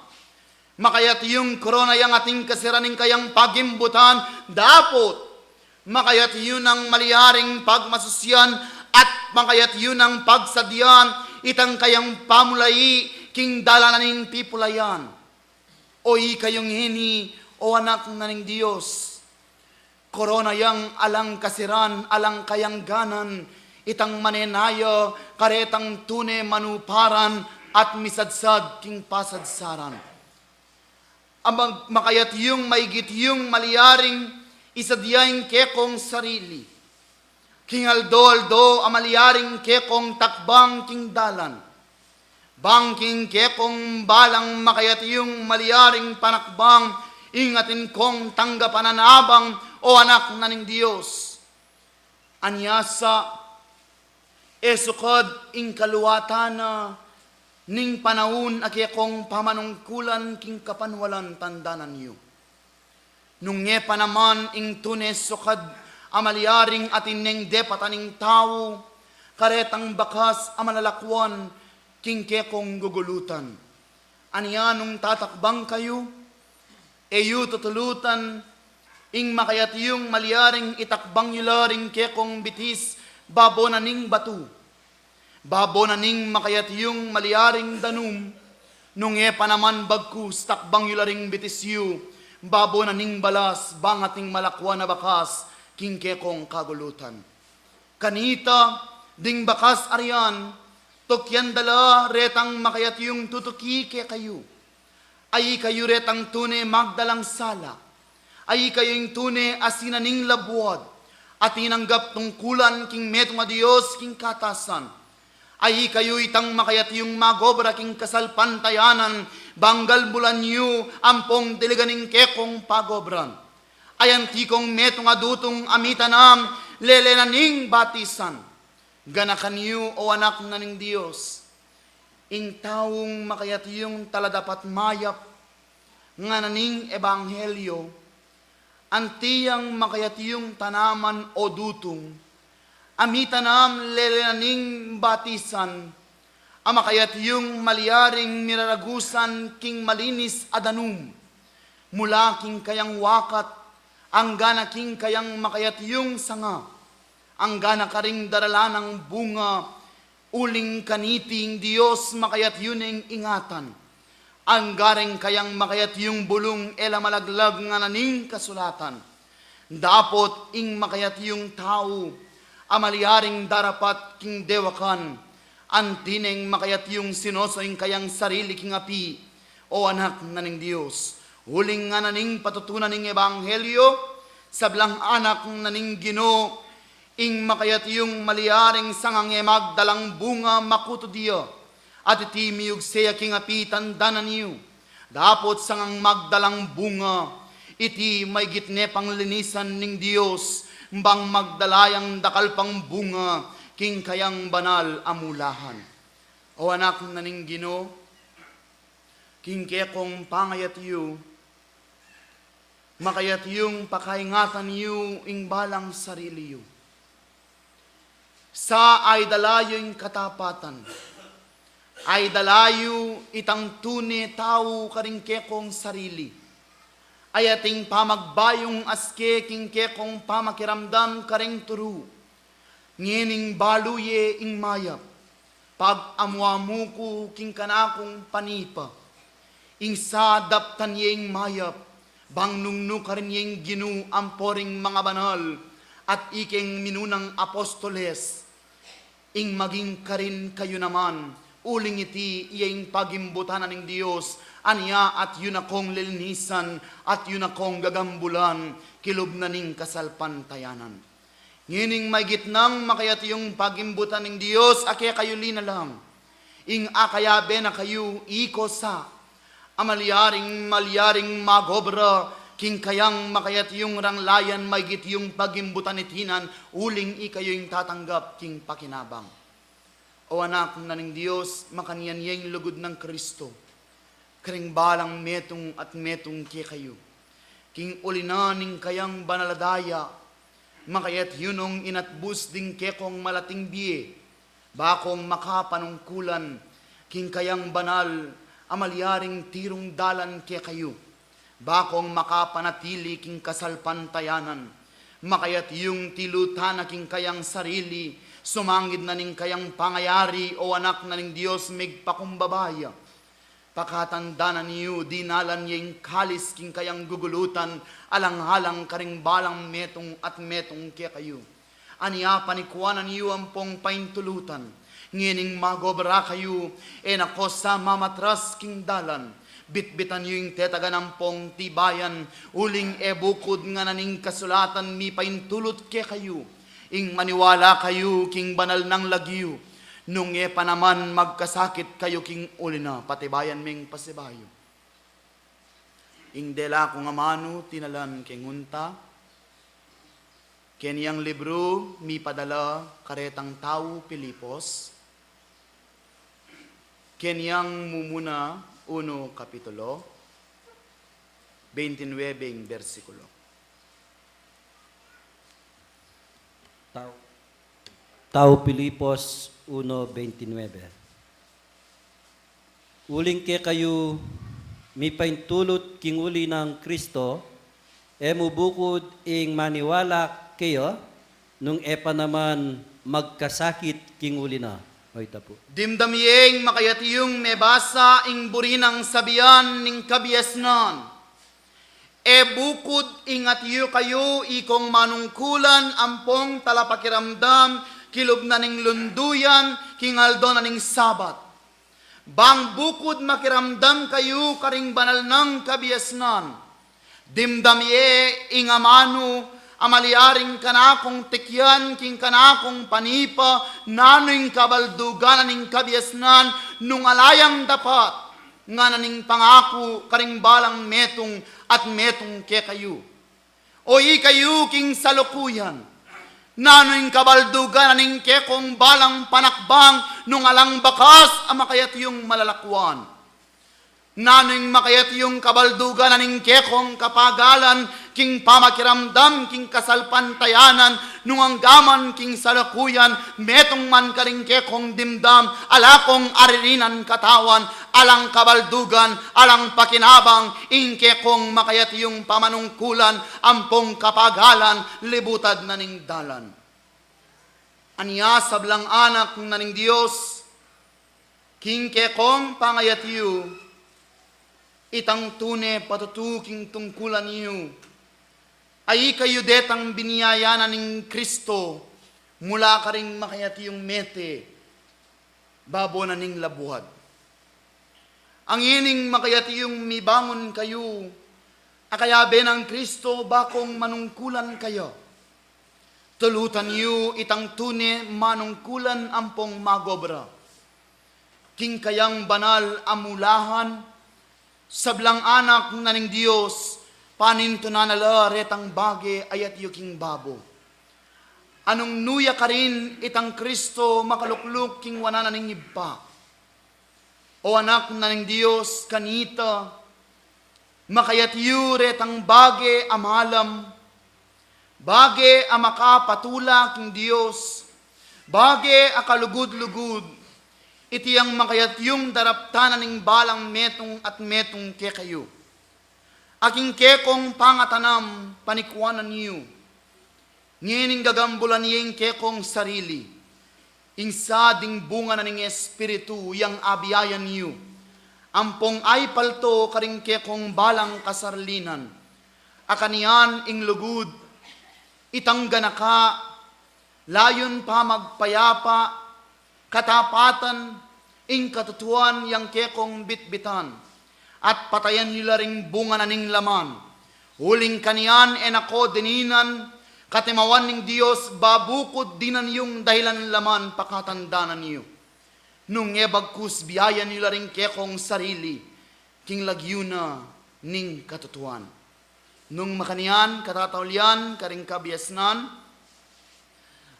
Makayat yung korona yang ating kasiran ning kayang pagimbutan, dapat makayat yun ang maliharing pagmasusyan at makayat yun ang pagsadyan itang kayang pamulay king dalananing pipulayan. O kayong hini o anak na ning Diyos. Korona yang alang kasiran, alang kayang ganan, itang manenayo, karetang tune manuparan at misadsad king pasadsaran. Amang makayat yung maigit yung maliharing isadyaing kekong sarili. King aldo amaliaring kekong takbang king dalan. Bangking kekong balang makayat yung maliaring panakbang ingatin kong tanggapananabang o anak na ning Diyos. Anyasa esukod ing kaluwatana ning panahon akekong pamanungkulan king kapanwalan tandanan niyo. Nung pa naman ing tunes sukad amaliaring atin neng depataning tao, karetang bakas amalalakwan, king kekong gugulutan. Aniya nung tatakbang kayo, eyu tutulutan, ing makayat yung maliaring itakbang yularing kekong bitis, babo na ning batu. Babo na ning makayat yung maliaring danum, nung pa naman bagkus takbang yularing bitis yu, babo na ning balas, bangating malakwa na bakas, king kekong kagulutan. Kanita, ding bakas arian, tokyan dala retang makayat yung tutuki ke kayo. Ay kayo retang tune magdalang sala. Ay kayo yung tune asinaning labuad. At tinanggap tungkulan king metong a Diyos king katasan. Ay kayo itang makayat yung magobra king kasalpantayanan. Banggal bulan yu ampong diliganing kekong pagobran. Ayan tikong metong adutong amitanam lelenaning batisan. Ganakan yu o anak na ning Diyos. Ing taong makayat yung taladapat mayap nga naning ebanghelyo. Antiyang makayat yung tanaman o dutong. Amitanam lelenaning batisan. Amakayat yung maliaring miraragusan king malinis adanum. Mula king kayang wakat. Ang gana king kayang makayat yung sanga. Ang gana karing daralanang bunga. Uling kaniting Diyos makayat yun ang ingatan. Ang garing kayang makayat yung bulong ela malaglag nga naning kasulatan. Dapot ing makayat yung tao. Amaliaring darapat king dewakan. Antineng makayat yung sinosoing kayang sarili king api. O anak na ning Diyos. Huling nga naning patutunan ning ebanghelyo, sablang anak naning Ginoo, ing makayat yung maliaring sangang magdalang bunga makuto diya, at iti miyug seya king api tandanan niyo. Dapot sangang magdalang bunga, iti may gitne pang linisan ning Dios, bang magdalayang dakal pang bunga, king kayang banal amulahan. O anak naning Ginoo, king kekong pangayat yu, makayat yung pakaingatan yu ing balang sarili yu. Sa ay dalayo yung katapatan, ay dalayo itang tune tao karing kekong sarili. Ay ating pamagbayong aske king kekong pamakiramdam karing turu. Ngining baluye ing mayap, pag amuamuko king kanakong panipa. Ing sa daptan ing mayap, bang nungnu karin yung ginu amporing mga banal at iking minunang apostoles, ing maging karin kayo naman, uling iti iyang pagimbutanan ng Diyos, aniya at yun akong lilinisan at yun akong gagambulan, kilob na ning kasalpantayanan. Ngining may gitnang makayat yung pagimbutan ng Diyos, akaya kayo linalang, ing akayabe na kayo iko sa malyaring magobra, king kayang makayat yung ranglayan, may git yung pagimbutan itinan, uling ikayo yung tatanggap, king pakinabang. O anak na ning Diyos, makaniyan yung lugod ng Kristo, karing balang metong at metong kay kayo. King ulinaning kayang banaladaya, makayat yunong inatbus ding kekong malating bie, bakong makapanungkulan, king kayang banal, amalyaring tirong dalan kay kayo, bakong makapanatili king kasalpantayanan, makayat yung tilutan na king kayang sarili, sumangid na ning kayang pangayari o anak na ning Diyos migpakumbabaya. Pakatandanan niyo, dinalan yung kalis king kayang gugulutan, alang-halang karing balang metong at metong kay kayo. Aniya panikuanan niyo ang pong paintulutan, ngining magobra kayo, nako sa mamatras king dalan, bitbitan yung tetaga ng pong tibayan, uling bukod nga naning kasulatan, mi paintulot ke kayo, ing maniwala kayo, king banal ng lagyo, nung pa naman magkasakit kayo, king ulina, patibayan ming pasibayo. Ing dela kong amano, tinalan king unta, keniyang libro, mi padala, karetang tao, Pilipos, Kenyang mumuna 1 kapitulo 29 versikulo. Tao Pilipos 1:29. Uling ke kayo mi paintulot king uli ng Kristo, mubukod ing maniwala kayo, nung epa naman magkasakit king uli na. Oy tapo. Dimdamiyeng makayatiyong mebasa ing burinang sabian ning kabiasnan. Bukod ingatiyo kayo ikong manungkulan ampong talapakiramdam kilob na ning lunduyan, kingaldo na ning sabat. Bang bukod makiramdam kayo karing banal ng kabiasnan. Dimdamye ingamano amaliaring kanakong tikyan king kanakong panipa nanoing kabaldugan ning kabiasnan nung alayang dapat nga naning pangako karing balang metong at metong ke kayo. O kayo king salukuyan nanoing kabaldugan naning ke kong balang panakbang nung alang bakas ang makayat yung malalakwan. Nanoing makayat yung kabaldugan naning kekong kapagalan, king pamakiramdam, king kasalpantayanan, nung anggaman king salakuyan, metong man karing kekong dimdam, alakong aririnan katawan, alang kabaldugan, alang pakinabang, ing kekong makayat yung pamanungkulan, ampong kapagalan, libutad naning dalan. Anya sablang anak naning Diyos, king kekong pangayat yu, itang tune patutuking tungkulan niyo, ay kayo detang biniyayanan ng Kristo, mula ka ring makayati yung mete, babo na ning labuhad. Ang ining makayati yung mibangon kayo, akayabe ng Kristo, bakong manungkulan kayo. Tulutan niyo itang tune manungkulan ampong magobra. King kayang banal amulahan, sablang anak naning Diyos, paninto na nala retang bage ayat yuking babo. Anong nuya ka rin itang Kristo makalukluk king wana naning iba. O anak naning Diyos, kanita, makayat yu retang bage amalam, bage amakapatula king Diyos, bage akalugud-lugud, iti ang makayat yung daraptanan ng balang metong at metong ke kayo. Aking kekong pangatanam, panikwanan niyo. Ngining gagambulan niyeng kekong sarili. Insa ding bunga na ng Espiritu, yang abiyayan niyo. Ampong ay palto karing kekong balang kasarlinan. Akanian ing lugud, itang ganaka, layon pa magpayapa, katapatan, ing katutuan yang kekong bitbitan, at patayan nila ring bunga na ning laman. Huling kanian enako dininan, katimawan ning Diyos, babukod dinan yung dahilan laman pakatandanan niyo. Nung ebagkus biyayan nila ring kekong sarili, king lagyuna ning katutuan. Nung makanian katatawlian karing kabiasnan,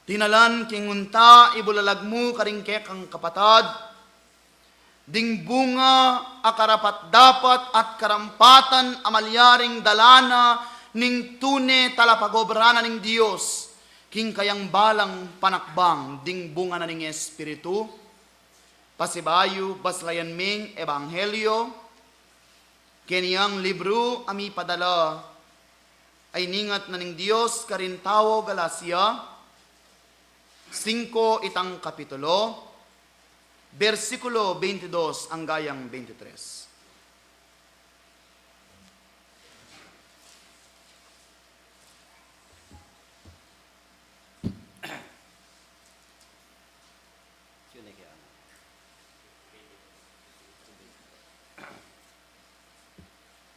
tinalan king unta ibulalagmu karing kekang kapatad, ding bunga akarapat dapat at karampatan amalyaring dalana ning tune talapagobrana ning Diyos, king kayang balang panakbang ding bunga na ning Espiritu, pasibayo baslayan ming ebanghelyo, keniyang libro ami padala, ay ningat na ning Diyos karintawo Galacia, 5 itang kapitulo, versikulo 22 ang gayang 23.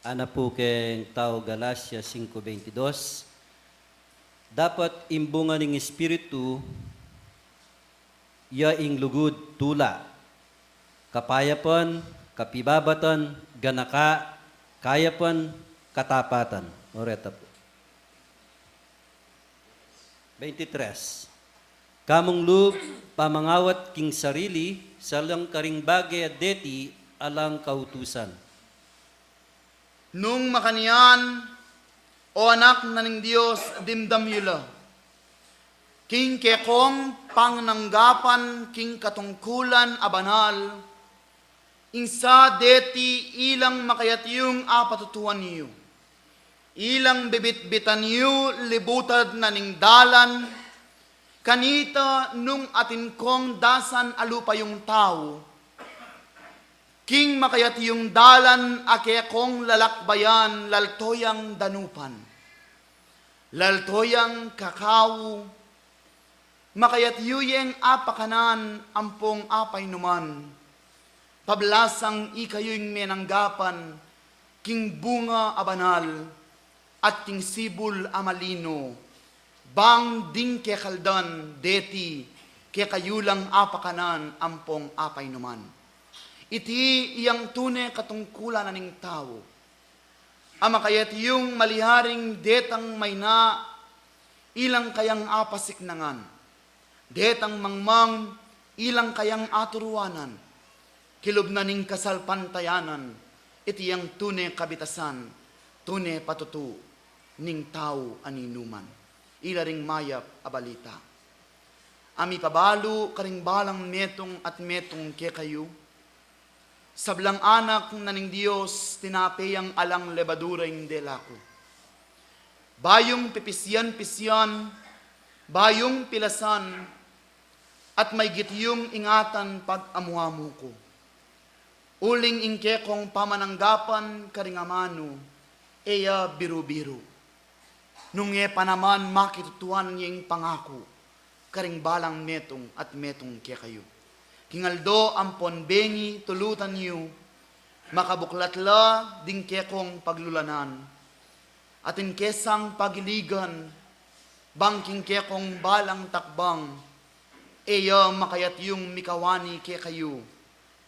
Ana po keng tao Galacia 5:22, dapat imbungan ng Espiritu, ya ing lugud tula, kapayapan, kapibabatan, ganaka, kayapan, katapatan. Oreta po. 23. Kamong lub, pamangawat king sarili, salang karing bagay at deti, alang kautusan. Nung makanian, o anak na ning Diyos, dimdam yula. King kekong pangnanggapan, king katungkulan abanal, insa deti ilang makayat yung apatutuan niyo. Ilang bibit-bitan niyo, libutad na ning dalan, kanita nung atin kong dasan alupa yung tao, king makayat yung dalan ake kong lalakbayan, laltoyang danupan, laltoyang kakao, makayat yuyeng apakanan ampong apay numan, pablasang ikayo'ng menanggapan, king bunga abanal, at king sibul amalino, bang ding kekaldan deti, kekayulang apakanan ampong apay numan. Iti iyang tune katungkulan naning tao, amakayat yung maliharing detang may na, ilang kayang apasiknangan, detang mangmang, ilang kayang aturuanan, kilob na ning kasalpantayanan, iti yang tune kabitasan, tune patutu, ning tao aninuman. Ilaring mayap abalita. Ami pabalo karing balang metong at metong ke kayo, sablang anak na ning Diyos, tinapeyang alang lebaduraing delako. Bayong pipisyan-pisyan, bayong pilasan, at may gityong ingatan pag-amuamu ko. Uling ingke kong pamananggapan karingamano, eya biru-biru. Nung pa naman makitutuan niyang pangako, karing balang metong at metong ke kayo. Kingaldo ampon bengi tulutan niyo, makabuklatla ding kekong paglulanan, atin kesang pagiligan, bangking kekong balang takbang, eya makayat yung mikawani ke kayo,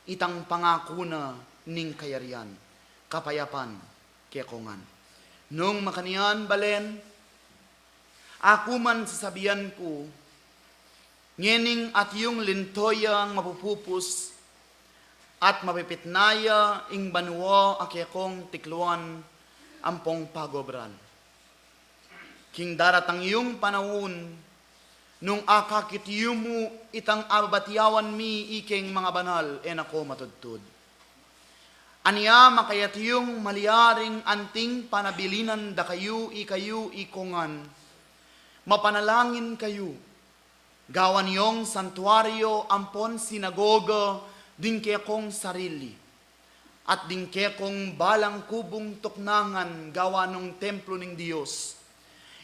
itang pangako na ning kayarian, kapayapan kekongan. Nung makanian balen, ako man sasabihan ko, ngening at yung lintoyang mapupupos at mapipitnaya ing banwa akekong tikluan ampong pagobran. King daratang yung panahon, nung akakitiyumu itang abatiyawan mi iking mga banal en ako matudtud. Aniya makayat yung maliaring anting panabilinan da kayo ikayo ikongan, mapanalangin kayo, gawan yung santuario ampon sinagoga din kekong sarili, at din kekong balang kubong tuknangan gawan ng templo ng Diyos.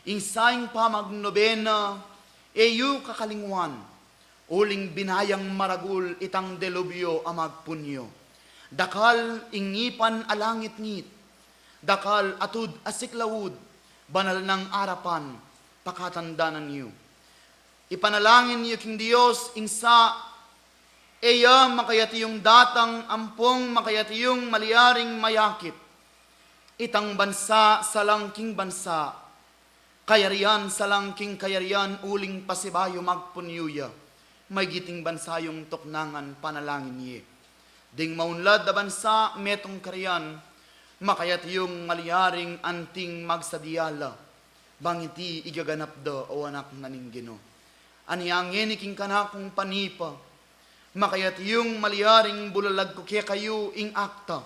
Insayang pamagnobena, eyu kakalingwan, uling binayang maragul itang delubyo amagpunyo. Dakal ingipan alangit-ngit, dakal atud asiklawud, banal ng arapan, pakatandanan niyo. Ipanalangin niyo king Diyos, insa, eya makayati yung datang ampong makayati yung maliaring mayakit, itang bansa salangking bansa, kayarian salangking kayarian uling pasibayo magpunyuya, may giting bansa yung tuknangan panalangin niye. Ding maunlad da bansa metong kariyan, makayat yung maliaring anting magsadiyala, bangiti igaganap da o anak na ning Ginoo. Aniyangin iking kanakong panipa, makayat yung maliaring bulalag ko kaya kayo ing akta,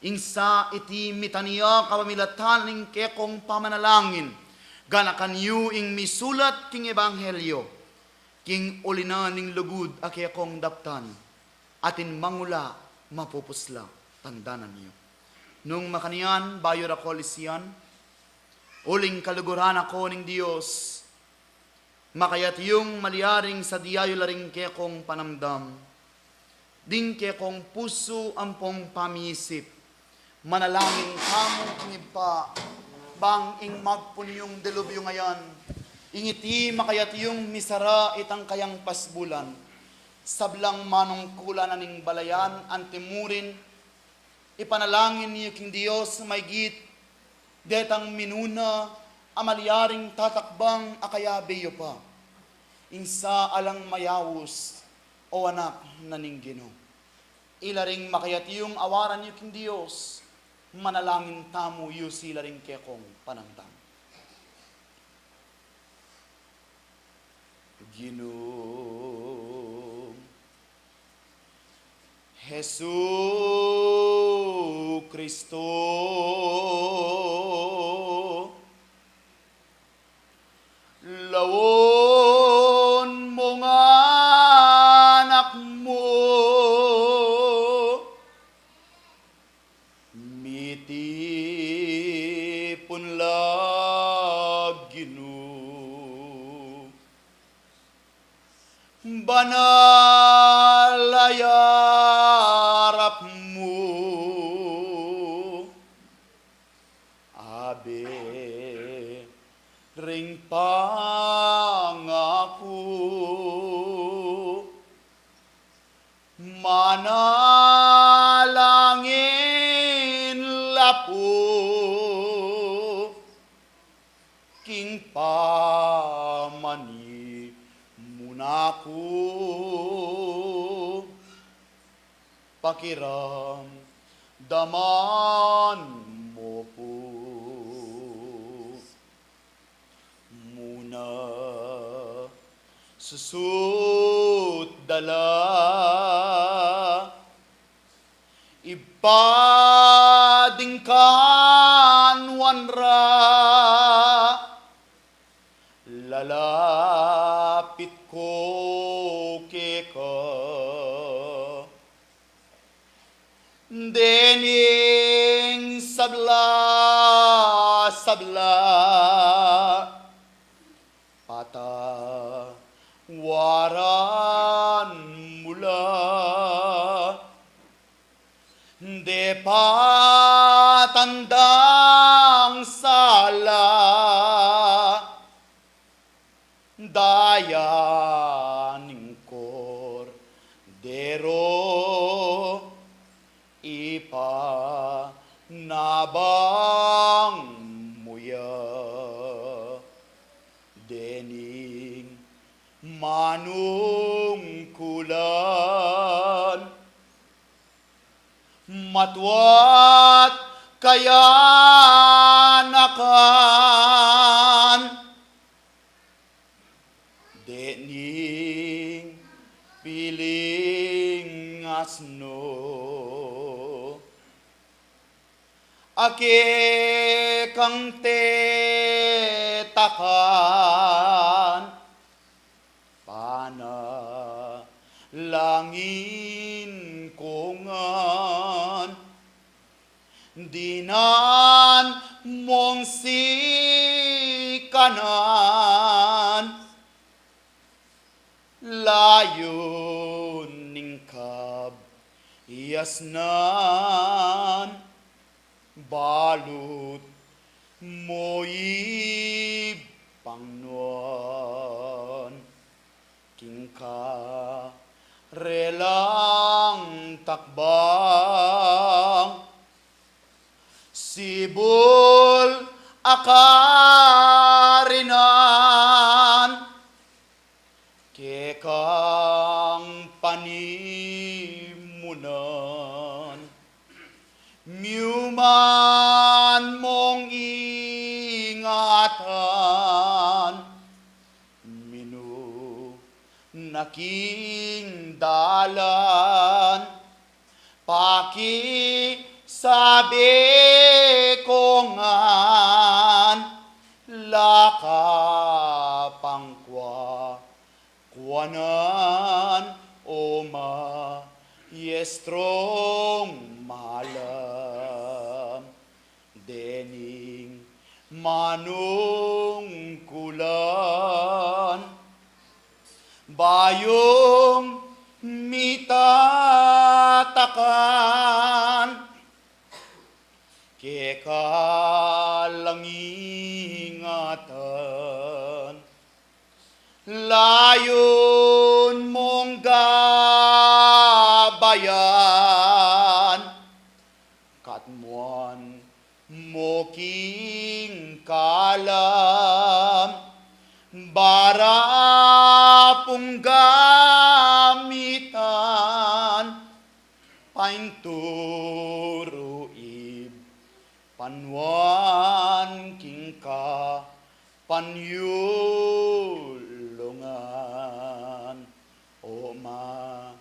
insa iti mitaniya kapamilatan ing kekong pamanalangin, ganakan yu ing misulat king ebanghelyo, king ulina ning lugud a kekong daptan, atin mangula mapupusla tandanan niyo. Nung makanian bayo ra kolisian, uling kaluguran ako ning Dios, makayat yung maliaring sa diyayo laring kekong panamdam, din kekong puso ampong pamisip, manalangin kamo pa, bang ing magpunyong delubyo ngayan, ingiti makayat yung misara itang kayang pasbulan, sablang manungkulan na ning balayan, antimurin, ipanalangin niyo king Diyos may git, detang minuna, amaliaring tatakbang akayabeyo pa, insa alang mayawos o anak na ning Ginoo. Ilaring makayat yung awaran niyo king Diyos, manalangin tamo yu sila ring kekong panamdam. Ginoo Hesu Kristo, lawon mo nga anak mo, mitipon lag Ginoo, manalangin lapu king pamani munaku pakiram daman mo po muna susut dala ipadingkan wanra lalapit ko keka dening sabla sabla pata waran mula de patandang sala dayaning kordero ipa nabang muya dening manungkulan matwat kayanakan dening piling asno ake kang tetakan pana langin kongan dinan mong sikanan layon ningkab yasnan balut mo'y pangnuan kingka relang takbang sibul akarinan kekang panimunan miuman mong ingatan minu naking dalan paki sabi ko ngan lakapangkwa kuanan oma yestrong malam dening manungkulan bayong mitatakan kekalangingatan layon mong gabayan katmuan mo king kalam barapong gamitan painturuib panwan king ka panyulungan o ma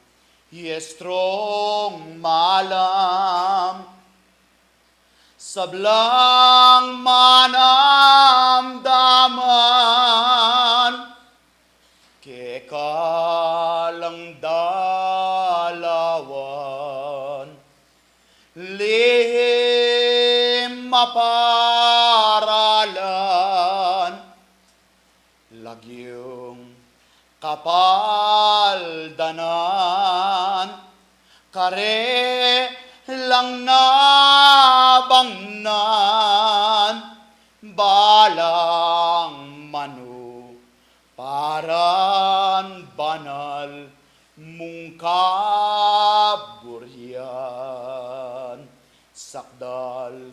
yestrong malam sablang manamdaman kekalang dalawan lihim maparalan lagyong kapaldanan kare lang nabangnan balang manu paran banal mungka sakdal,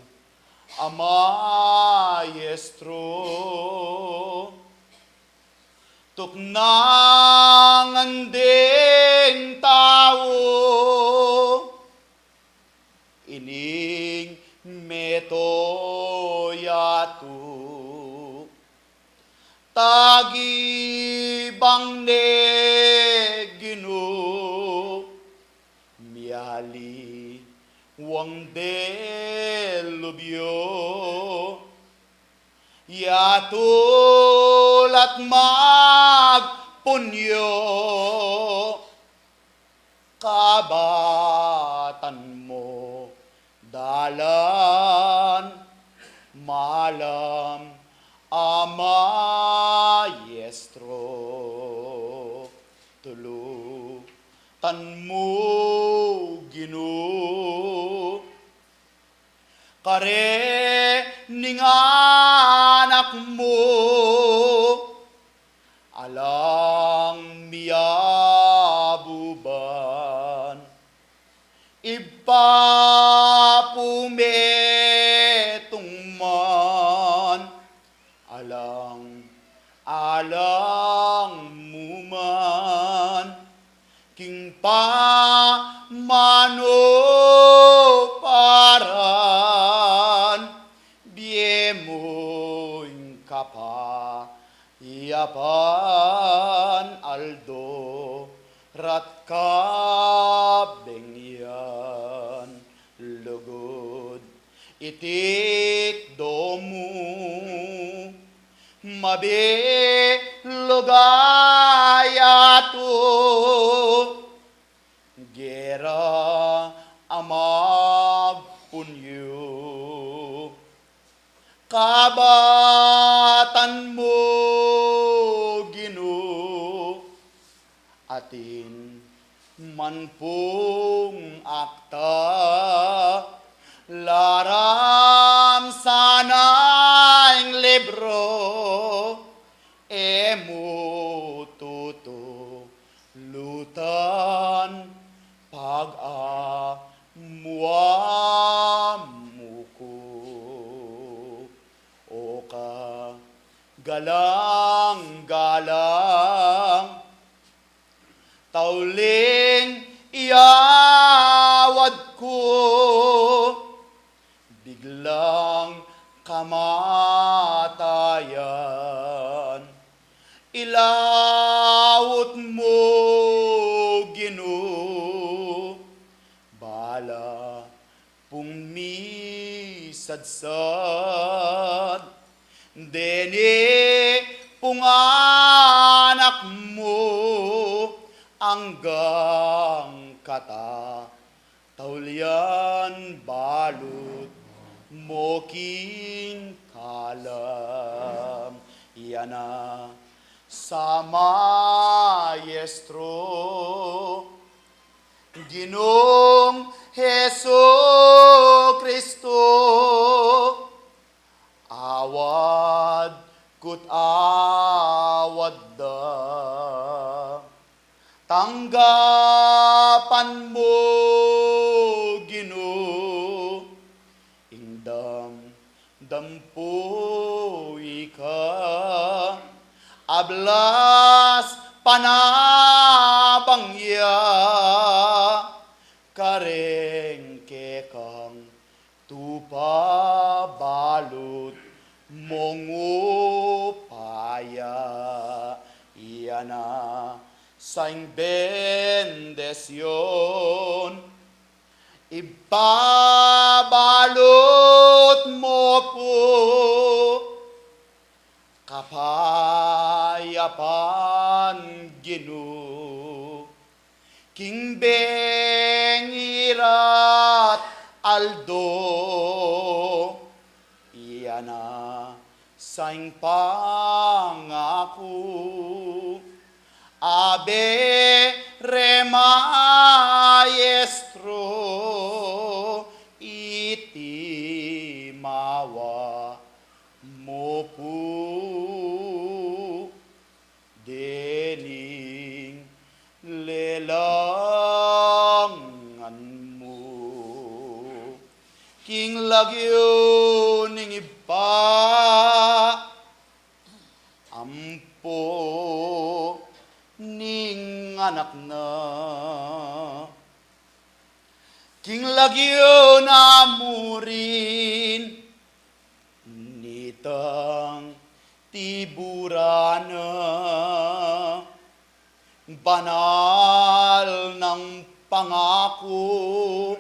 Maestro, tuknang andeng tao, ining meto yatu, tagi bang ne ginu, miali wang delubyo, yatul at magpunyo, kabatan mo dalan malam Maestro, tulutan mo Ginoo, kare ning anak mo, alang miyabuban, ipapumetong man, alang muman, king pa manoparan, biemoing kapa, yapan aldo, rat kabengyan, lugod, itik domu, mabe logayatu, gera amag punyo, kabatan mo Ginoo, atin man pong akta, laram sanang libro, emo tuto lutan pag-amuamuko, o ka galang-galang, tauling iyawad ko, biglang kamatayan, ilawot mo Ginoo, bala pumisadsad, deni punganak mo, anggang kata, taulian balut, moking kalam, yana sa Maestro, Ginong Heso Kristo, awad kut awad da, tanggapan mo Ginoo, indam dampuy ka, ablas panabangya, karengke kang tupa balut mongupaya, iyana saing bendesyon, ibabalot mo po, kapayapan Ginoo, king bengirat aldo, iyana saing pangako, abe Maestro, iti mawa mo po, dening lelangan mo, king lagyo ning iba, ampo ning anak na. King lagyo na murin, nitang tiburana, banal ng pangako,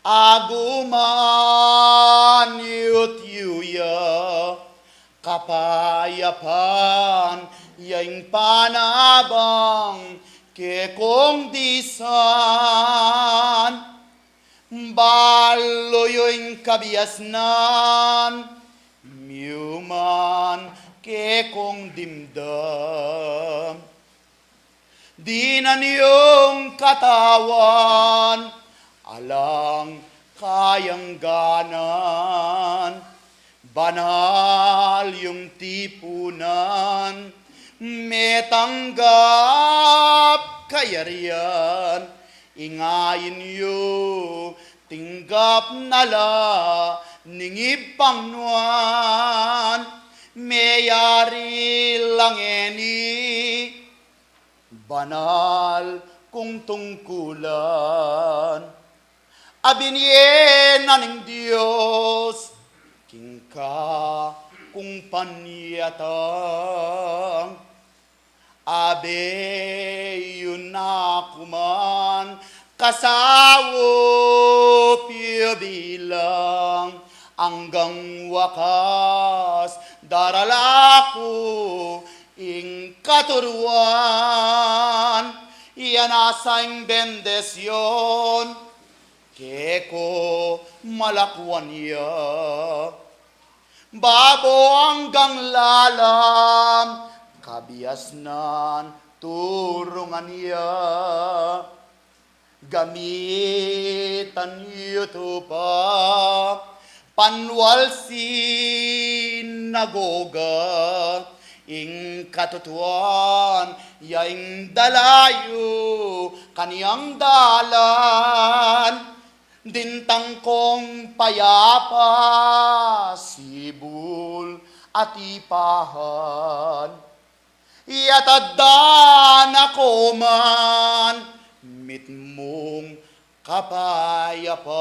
aguman yut yuya, kapayapan yaing panabang ke kong disan, baloyoing kabiasnan, miuman ke kong dimdam. Di na niyong katawan, alang kayang ganan, banal yung tipunan, metanggap kayarian, ingayin yu, tinggap nala, ningib pangnuan, mayari lang eni, banal kung tungkulan. Abinyen na ng Diyos, kingka kung panyatang, abe yun na kuman, kasawo piyo bilang, hanggang wakas daralako ing katuruan, iyan asang bendesyon, keko malakwan ya. Babo hanggang lalam, kabiasnan turungan ya. Gamitan ito pa, panwal sinagoga, ing katutuan, yaing dalayo, kaniyang dalan, dintang kong payapa, sibul at ipahan. Yatadan ako man, mit mong kapayapan,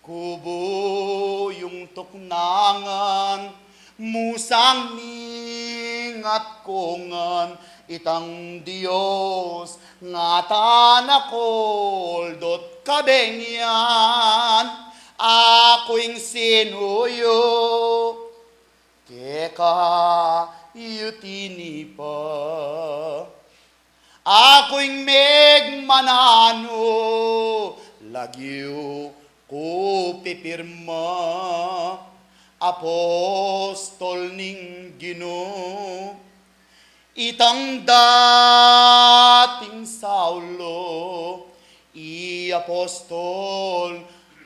kubo yung tuknangan, musang ningat kongan, itang Diyos ngatan akol dot kabengyan, ako'y sinuyo, keka yutini pa. Ako'y megmanano, lagyo ko pipirma, apostol ning Ginoo, itang dating Saulo, apostol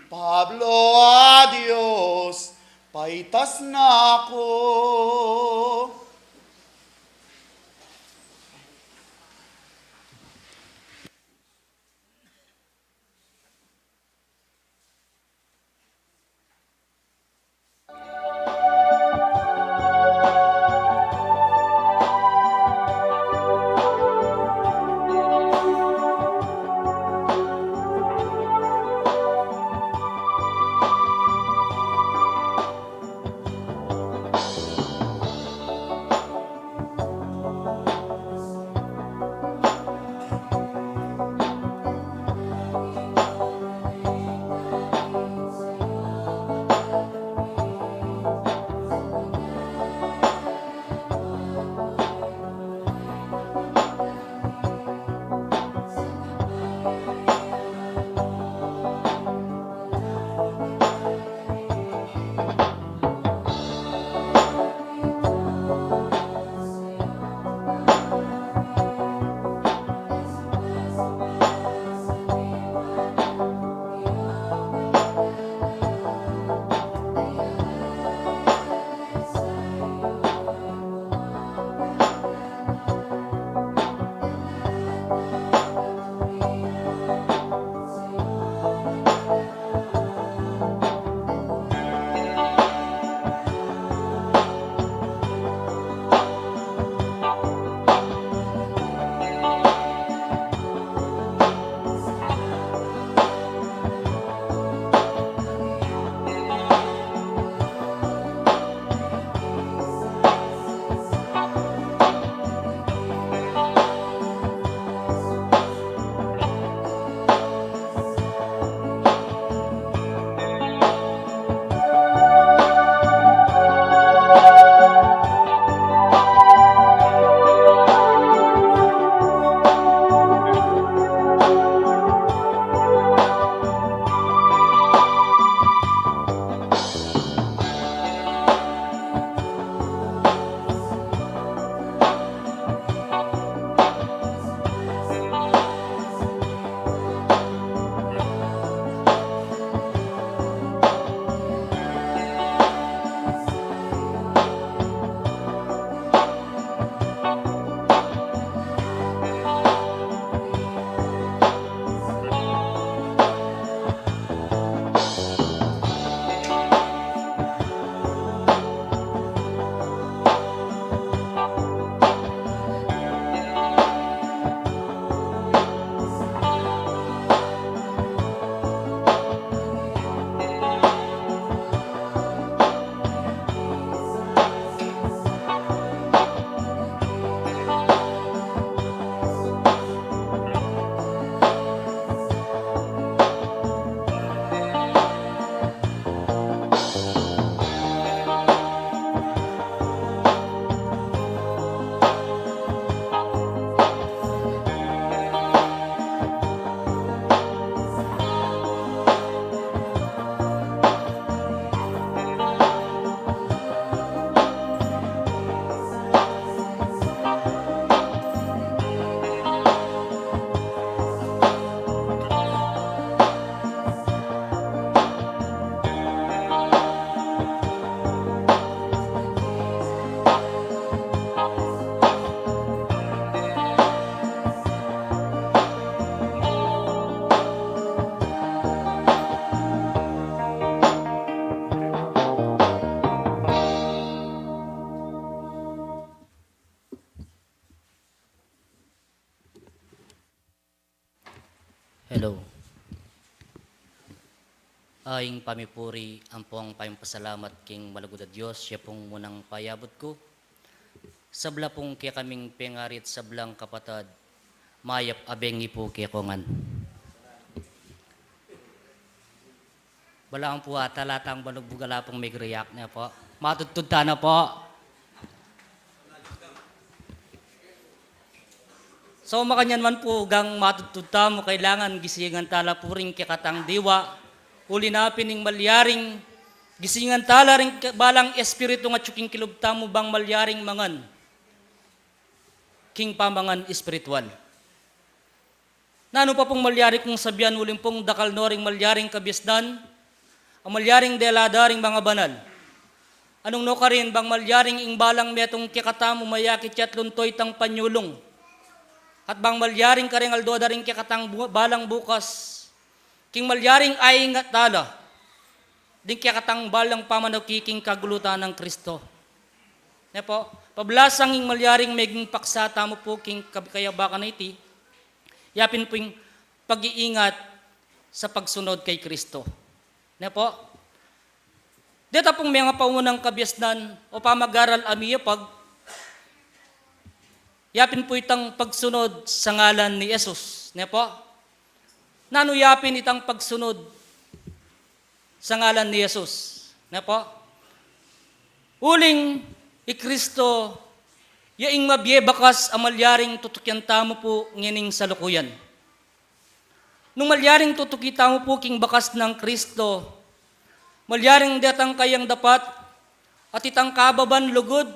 Pablo a Diyos, paitas na ako. Hello. Aing pamipuri, ampong pampasalamat king malagod a Diyos, siya pong munang payabot ko. Sabla pong kaya kaming pengarit sablang kapatad, mayap abengi po kaya kongan. Balang po talatang balugbugala pong may griyak na po. Matutudta na po. So makanyan man po gang matutudta mo kailangan gisingan tala puring kikatang diwa. Uli na pining malyaring gisingan tala ring balang espiritu nga tsuking kilubta mo bang malyaring mangan. King pamangan espiritual. Nano pa pong malyari kung sabihan uling pong dakal noring malyaring kabisdan, ang malyaring deladaring mga banal. Anong no ka rin bang malyaring ingbalang metong kikatamo mayakit yat luntoy tang panyulong. At bang malyaring ka rin aldoda rin kikatang balang bukas, king malyaring ay nga tala, din kikatang balang pamanakiking kagulutan ng Kristo. Ne po, pablasang ing malyaring meging paksata mo po king kayabakan na iti, yapin po yung pag-iingat sa pagsunod kay Kristo. Ne po, dito pong mga paunang kabyasnan o pamag-aral amiya pag yapin po itang pagsunod sa ngalan ni Jesus. Ne po? Nano yapin itang pagsunod sa ngalan ni Jesus. Ne po? Uling Kristo yaing mabye bakas amalyaring tutukyan tamo po ngining salukuyan. Nung malyaring tutukita mo po king bakas ng Kristo, malyaring datang kayang dapat at itang kababan lugod,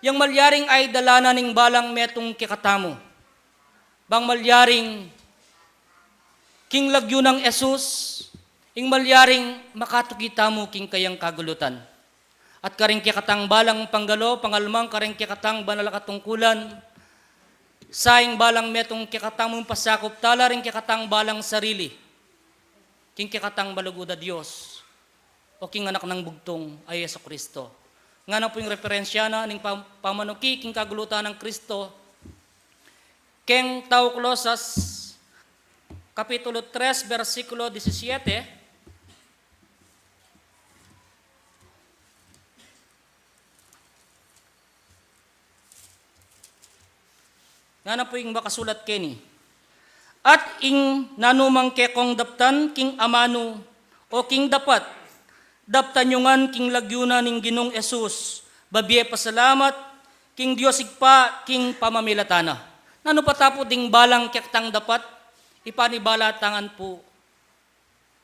yang malyaring ay dalana ning balang metong kikatamo. Bang malyaring king lagyo ng Jesus, ing malyaring makatukita mo king kayang kagulutan. At karing kikatang balang panggalo, pangalmang karing kikatang banalakatungkulan, saing balang metong kikatang mong pasakop, tala ring kikatang balang sarili, king kikatang baluguda Diyos, o king anak ng bugtong ay Yesu Kristo. Nga na po yung referensya na ng pamanuki, king kagulutan ng Kristo, king tao Kolosas, Kapitulo 3, versikulo 17, nga na po yung makasulat kini. At ing nanumang kekong daptan, king amano, o king dapat, daptanyungan king lagyuna ning Ginong Esus, babye pasalamat, king Diyos igpa, king pamamilatana. Nano patapo ding balang kyaktang dapat, ipanibalatangan po,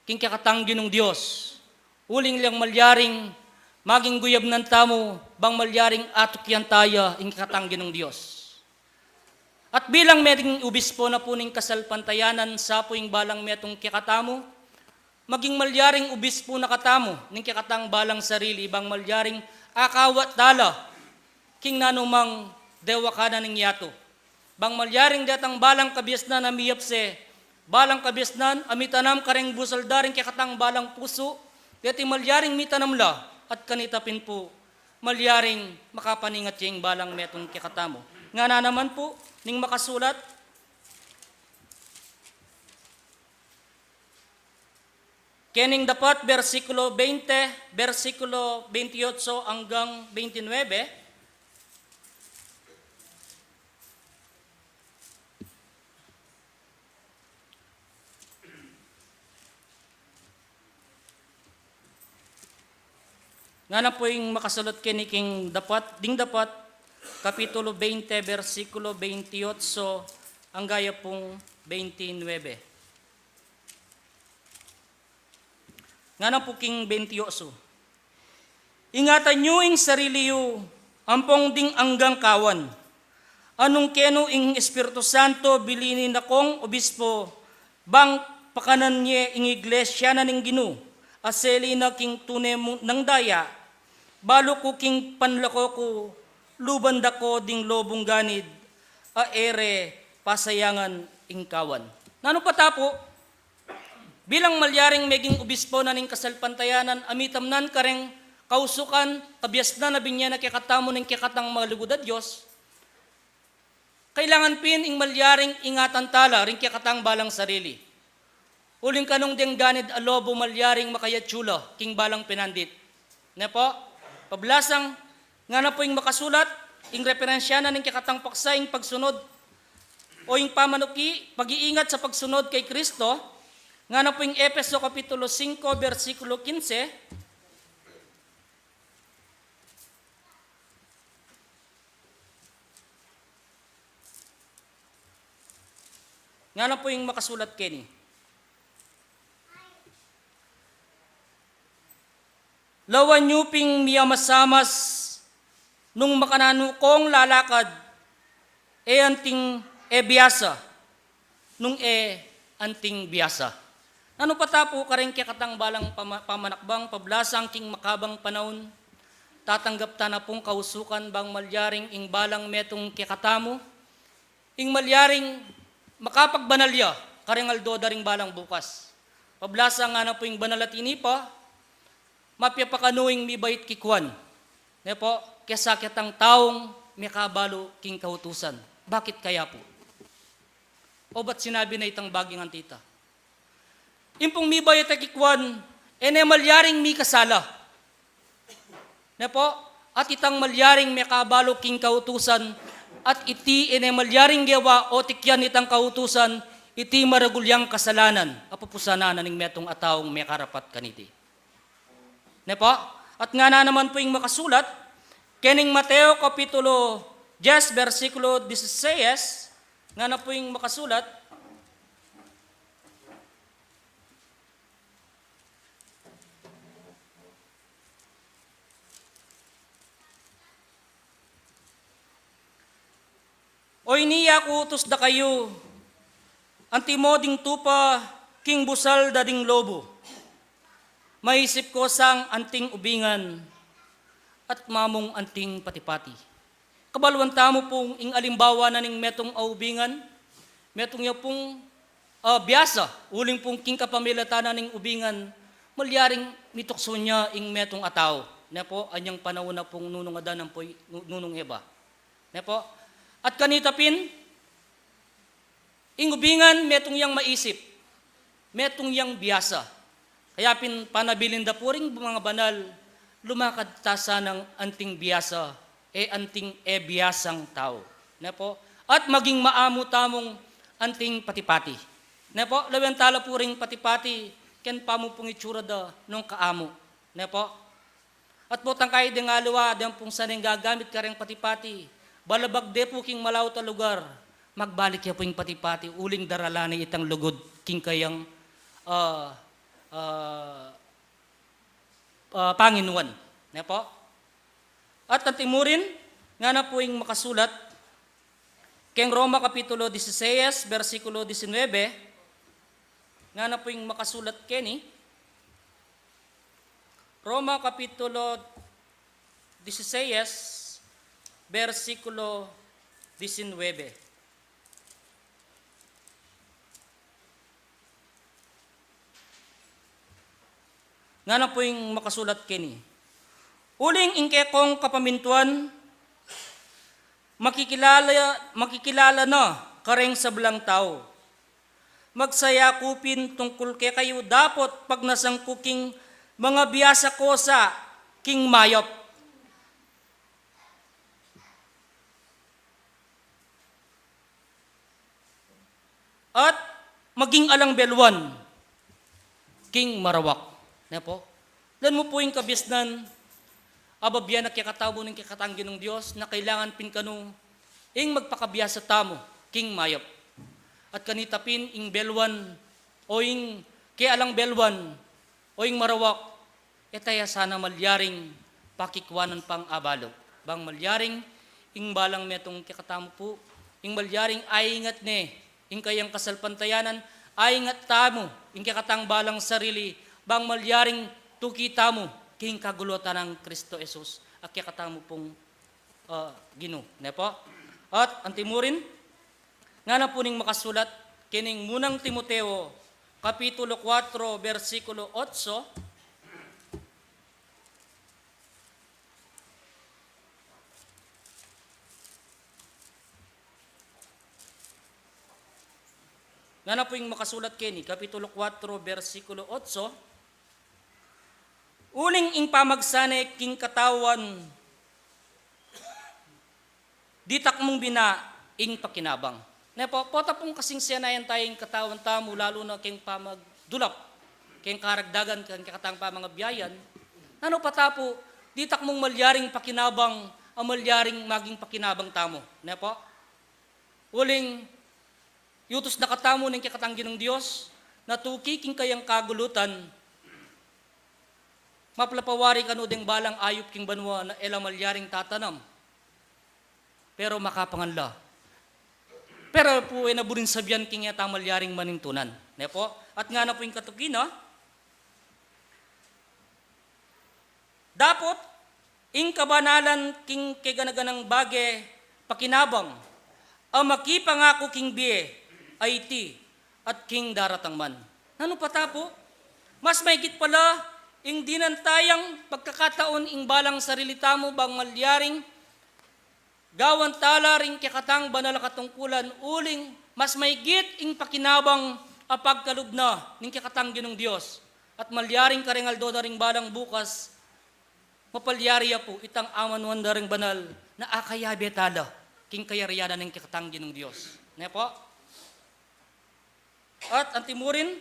king kyakatang Ginong Diyos. Uling lang malyaring, maging guyab ng tamo, bang malyaring atukyan taya, ing kyakatang Ginong Diyos. At bilang meding ubispo na po ning kasalpantayanan sa po ing balang metong kyakatamo, maging malyaring ubispo na katamo, ning kikatang balang sarili, ibang malyaring akawat dala, king nanumang dewa ka na ning yato. Bang malyaring datang balang kabyasnan amiyapse, balang kabyasnan, amitanam kareng busaldaring kikatang balang puso, dati malyaring mitanam la, at kanitapin po, malyaring makapaningat yung balang metong kikatamo. Nga na naman po, ning makasulat, kening dapat versikulo 20, versikulo 28 hanggang 29. Nga na po yung makasulat kiniking dapat, ding dapat, Kapitulo 20, versikulo 28, ang gaya pong 29. Nga na po king 28. Ingatan nyo ing sarili yu, ampong ding anggang kawan. Anong keno ing Espiritu Santo bilinin akong obispo, bang pakanan niya ing iglesia na ning Ginu, aseli na king tunemo ng daya, balo ko king panlako ko, lubanda ko ding lobong ganid, aere pasayangan ing kawan. Nano patapo, bilang malyaring meging obispo na ning kasalpantayanan, amitamnan kareng kausukan, kabyasnan na binya na kikatamo ng kikatang malugod at Diyos, kailangan pin ing malyaring ingatan tala, ring kikatang balang sarili. Uling kanong dengganid alobo malyaring makayatsula, king balang pinandit. Ne po, pablasang nga na po yung makasulat, ing referensya na ng kikatang paksa, ing pagsunod, o yung pamanuki, pag-iingat sa pagsunod kay Kristo, nga na po yung Efeso Kapitulo 5, versikulo 15, nga na po yung makasulat kini. Lawan nyuping miyamasamas nung makananukong lalakad anting biyasa nung anting biyasa. Ano patapo ka rin katang balang pamanakbang pablasang king makabang panahon tatanggap ta na pong kausukan bang malyaring ing balang metong kikatamo ing malyaring makapagbanalya karingaldo daring balang bukas. Pablasa nga na po yung banalatini pa, mapyapakanuing mibait kikwan. Ne po, kesa kitang taong may kabalo king kautusan. Bakit kaya po? O ba't sinabi na itang baging antita? Impong mibait kikwan, ene malyaring mi kasala. Ne po, at itang malyaring may kabalo king kautusan, at iti ene malyaring gawa o tikyan itang kautusan, iti maragulyang kasalanan, apapusanan ning metong ataong may karapat kaniti. Ne po? At nga na naman po yung makasulat, kening Mateo Kapitulo 10, versikulo 16, nga na po yung makasulat, Oy niya kutos da kayo, antimoding tupa, king busal dading lobo. Maisip ko sang anting ubingan, at mamong anting patipati. Kabalwan tamo pong ing alimbawa na ning metong aubingan, metong niya pong biyasa, uling pong king kapamilatan na ning ubingan, malyaring mitokso niya ing metong ataw. Ne po, anyang panahon na pong nunong adan po nunong eba. Ne po, at kanitapin, ing ubingan, metong yang maisip, metong yang biyasa. Kaya panabilin da po rin mga banal, lumakad tasa ng anting biyasa, anting biyasang tao. Ne po? At maging maamo tamong anting patipati. Ne po? Lawan tala po rin patipati, ken pamo pong itsura da nung kaamo. Ne po? At po tangkay di nga luwa, di pong saneng gagamit ka rin patipati. Balabag de po king malaw ta lugar, magbalik ya po yung patipati, uling daralani itang lugod, king kayang Panginoon. Ne po? At timurin, nga na po yung makasulat, keng Roma Kapitulo 16, versikulo 19, nga na po yung makasulat keni, Roma Kapitulo 16, versikulo 19. Nga na po yung makasulat kini. Uling ingkekong kapamintuan, makikilala na kareng sa belang tao. Magsaya kupin tungkol kay kayo dapat pag nasangkuking mga biyasa ko sa king mayop. At maging alang belwan, king marawak. Ne po? Dan mo po yung kabisnan, ababyan na kikatabo ng kikatanggi ng Diyos na kailangan pinkano, ing magpakabiyasa tamo, king mayop. At kanitapin, ing belwan, o ing kialang belwan, o ing marawak, etaya sana malyaring pakikwanan pang abalo. Bang malyaring, ing balang metong kikatamo po, ing malyaring ayingat ne, ing kayang kasalpantayanan, ayingat tamo, ing kikatang balang sarili, bang malyaring tukita mo, king kagulutan ng Kristo Jesus, at kikatamo pong Gino. Ne po? At antimurin, nga na po ning makasulat, kining munang Timoteo, Kapitulo 4, versikulo 8, Nga na po yung makasulat kini, Kapitulo 4, versikulo 8, uling ing pamagsane king katawan, ditak mong bina ing pakinabang. Nepo, pota pong kasing siyanayan tayong katawan tamo, lalo na king pamagdulap, king karagdagan, king kakatang pamangabyayan, ano patapo, ditak mong malyaring pakinabang, ang malyaring maging pakinabang tamo. Nepo, uling yutos na katamo ng kikatanggi ng Diyos, na tukiking kayang kagulutan, maplapawari kano ding balang ayop king banwa na elamalyaring tatanam, pero makapanganla. Pero po ay naburin sabyan king yata malyaring manintunan. Nepo, at nga na po yung katukina, dapot, ing kabanalan king keganaganang bage, pakinabang, ang makipangako king bie, IT at king daratang man. Ano patapo? Mas maigit pala, ing dinantayang pagkakataon ing balang sarili tamo bang malyaring, gawan tala ring kikatang banal katungkulan, uling mas maigit ing pakinabang apagkalub na ning kikatang ginong Diyos. At malyaring karengal do na ring balang bukas, mapalyariya po itang aman da ring banal na akayabe tala king kayariyanan ning kikatang ginong Diyos. Nepo? At antimurin,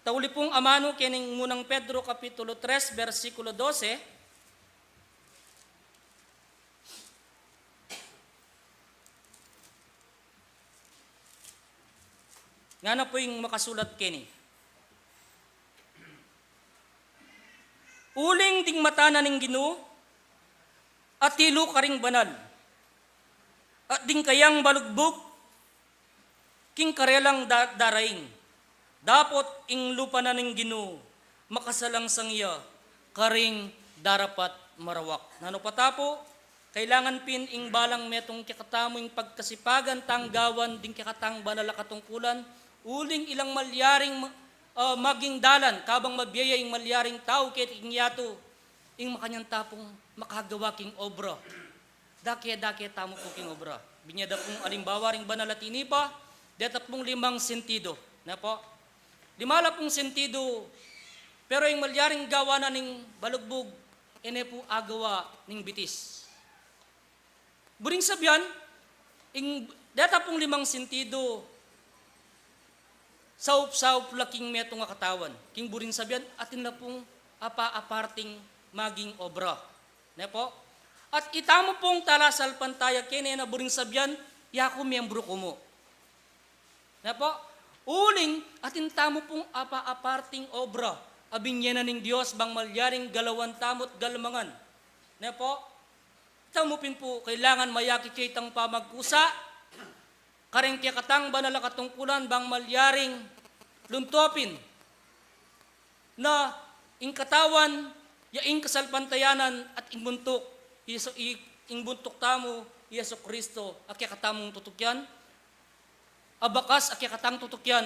tauli pong amano kining munang Pedro Kapitulo 3, versikulo 12, nga na po yung makasulat kini. Uling ding matana ning Ginoo at tilo karing banal, at ding kayang balugbog, king karelang daraing, dapot ing lupa na ning Ginoo, makasalang sangya, karing darapat marawak. Nano patapo, kailangan pin ing balang metong kikatamoing pagkasipagan tanggawan ding kikatang banala katungkulan, uling ilang malyaring maging dalan, kabang mabiyaya ing malyaring tao ket ing yato, ing makanyang tapong makagawa king obra. Dake tamo po king obra. Binyada pong alimbawa ring banal at inipa, deta pong 5 sentido. Na po? 5 sentido, pero yung malyaring gawa na ning balugbog, ene po agawa ning bitis. Buring sabyan, ing deta pong 5 sentido, saup laking meto nga katawan. King buring sabyan, atin na pong apa-aparting maging obra. Na po? At itamo pong talasal pantaya kene na buring sabyan, yako miyembro ko mo. Na po, uling atin tamo pong apa-aparting obra, abinyanan ng Diyos bang malyaring galawan tamot galmangan. Na po, tamupin po, kailangan mayaki kitang pamagkusa, karing kikatang banala katungkulan bang malyaring luntopin, na ing katawan, yaing kasalpantayanan at ing buntok, ing buntok tamo, Yeso Kristo, at kikatamong tutukyan, abakas at kikatang tutukyan,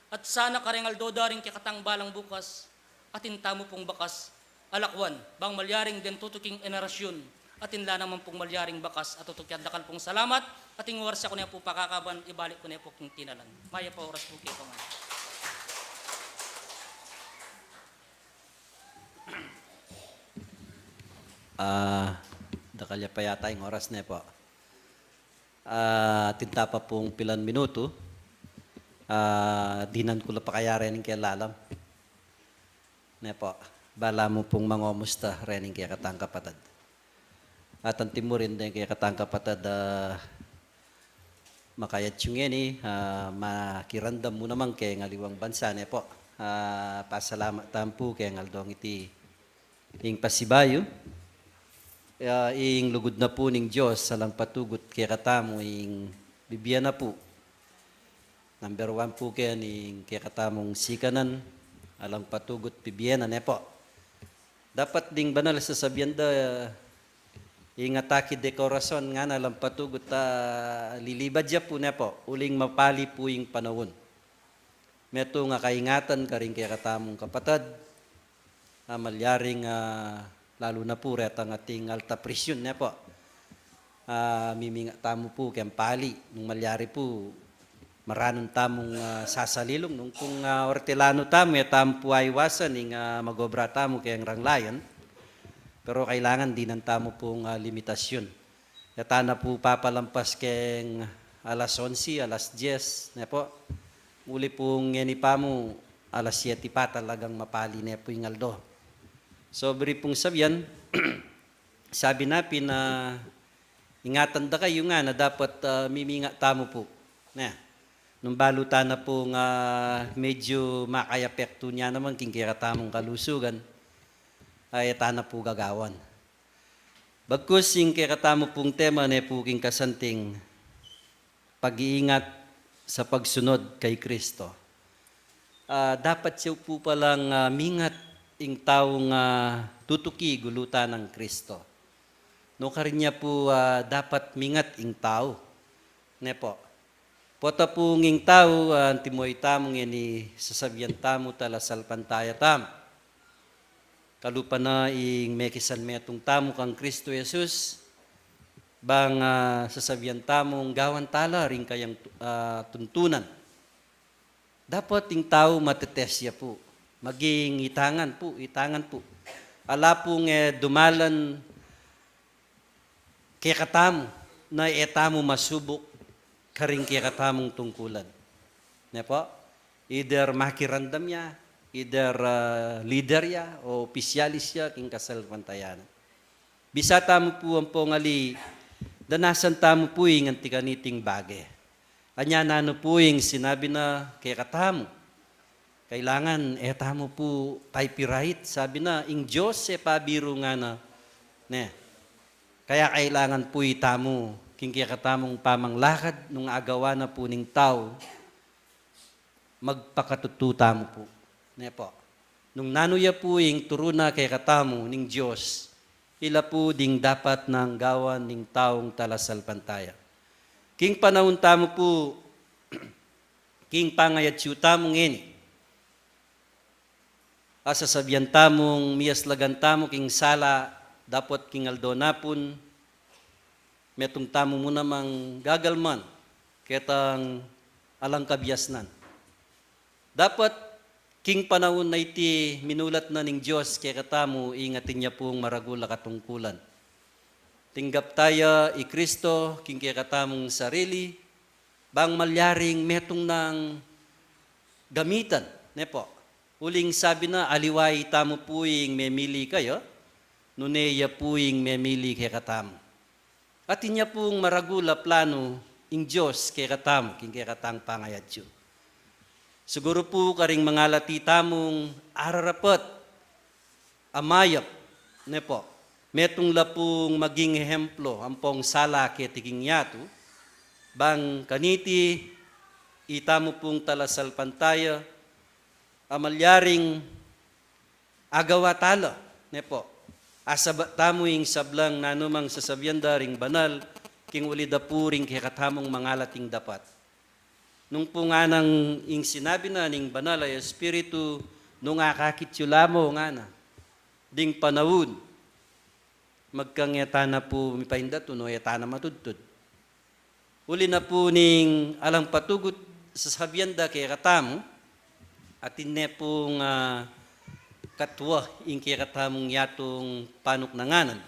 at sana karengal dodaring kikatang balang bukas, atin tamo pong bakas, alakwan, bang malyaring den tutuking enerasyon, atin la naman pong malyaring bakas at tutukyan. Dakal pong salamat, ating warsa ko na po pakakaban, ibalik ko na po king tinalan. Maya pa oras po kayo pa man. Dakalya pa yata yung oras na po. Tinta pa pong pilan minuto. Dinan ko la pa kaya rening kaya lalam. Ne po, bala mo pong mangomusta rening kaya katang kapatad. At ang timurin din kaya katang kapatad, makayat yung yun makirandam mo naman kaya ngaliwang bansa ne po. Pasalamat tampo kaya ngaldong iti ing pasibayo. Ing lugod na po ning Diyos salang patugot kaya katamo ing bibiyan na po. Number 1 po kaya ning kaya katamong sikanan alang patugot bibiyan na po. Dapat ding banal sa sabihan da ing atake dekorasyon nga na lang patugot lilibad ya po na po. Uling mapali po ing panahon. Meto nga kaingatan karing kaya katamong kapatad, malyaring lalo na po ret ang ating alta presyon na po. Miminga tamo po kayang pali, nung malyari po, maranon tamong sasalilong. Nung kung ortelano tamo, tamo po aywasan, magobra tamo kayang ranglayan. Pero kailangan din ang tamo pong limitasyon. Yata na po papalampas kayang alas 11, alas 10, na po. Uli pong ngeni pa mo, alas 7 pa talagang mapali na po yung aldo. Sobre pong sabihan, sabi napin na ingatan da kayo nga na dapat miminga tamo po. Na, nung balutan na pong medyo makayapekto niya naman kingkira tamong kalusugan, ay na po gagawan. Bagkus yung kikatamo pong tema na po king kasanting pag-iingat sa pagsunod kay Kristo. Dapat siya po palang mingat ing taong tutuki gulutan ng Kristo. No karin niya po dapat mingat ing tao. Ne po. Pota po nging tao, timoy tamong yan sasabihan tamo tala salpantaya tamo. Kalupa na ing mekisan metong tamo kang Kristo Jesus, bang sasabihan tamong gawan tala rin kayang tuntunan. Dapat ing tao matetesya po, maging itangan po. Ala pong dumalan kaya katamo na etamo masubok karing kaya katamong tungkulan. Ne po? Either makirandam niya, either leader ya o opisyalis ya king kasal pantayan. Bisa tamo po ang pongali, danasan tamo po yung antikaniting bagay. Anya nano po yung sinabi na kay katamo. Kailangan, tamo po paipirait. Sabi na, ing Diyos pabiro nga na. Ne. Kaya kailangan po itamo, king kaya katamong pamanglakad nung agawa na po ning tao, magpakatututa mo po. Ne po. Nung nanuya po yung turuna kay katamo ning Diyos, ila po ding dapat ng gawan ning taong talasal pantaya. King panahon tamo po, king pangayat siyo tamong ini. Asasabihan tamong miyaslagan tamo king sala, dapat king aldonapon, metong tamo mo namang gagalman, ketang alang kabiasnan. Dapat king panahon na iti minulat na ning Diyos kaya katamo ingatin niya pong maragula katungkulan. Tinggap tayo i Kristo king kaya katamong sarili bang malyaring metong ng gamitan. Ne po. Uling sabi na aliway tamo puing memili kayo, nuneya puing memili kaya katamo. At inya pong maragula plano ing Diyos kaya katamo king kaya katang pangayadyo. Siguro po karing mga latita mong ararapat, amayap, ne po, metong lapong maging ehemplo, ampong sala ketiging yato, bang kaniti, itamo pong talasal pantaya, amalyaring agawa tala, ne po, asaba tamo yung sablang nanumang sasabihan daring banal, king ulida po ring kikatamong mga lating dapat. Nung po nga nang ing sinabi na ning banal ay Espiritu, nung akakitsula mo nga na, ding panawun, magkangeta na po mipahinda to, no yata na matudtud. Uli na po ning alang patugot sa sabianda kay katamo, at inne pong katwa ing kay katamong yatong panok na nganan.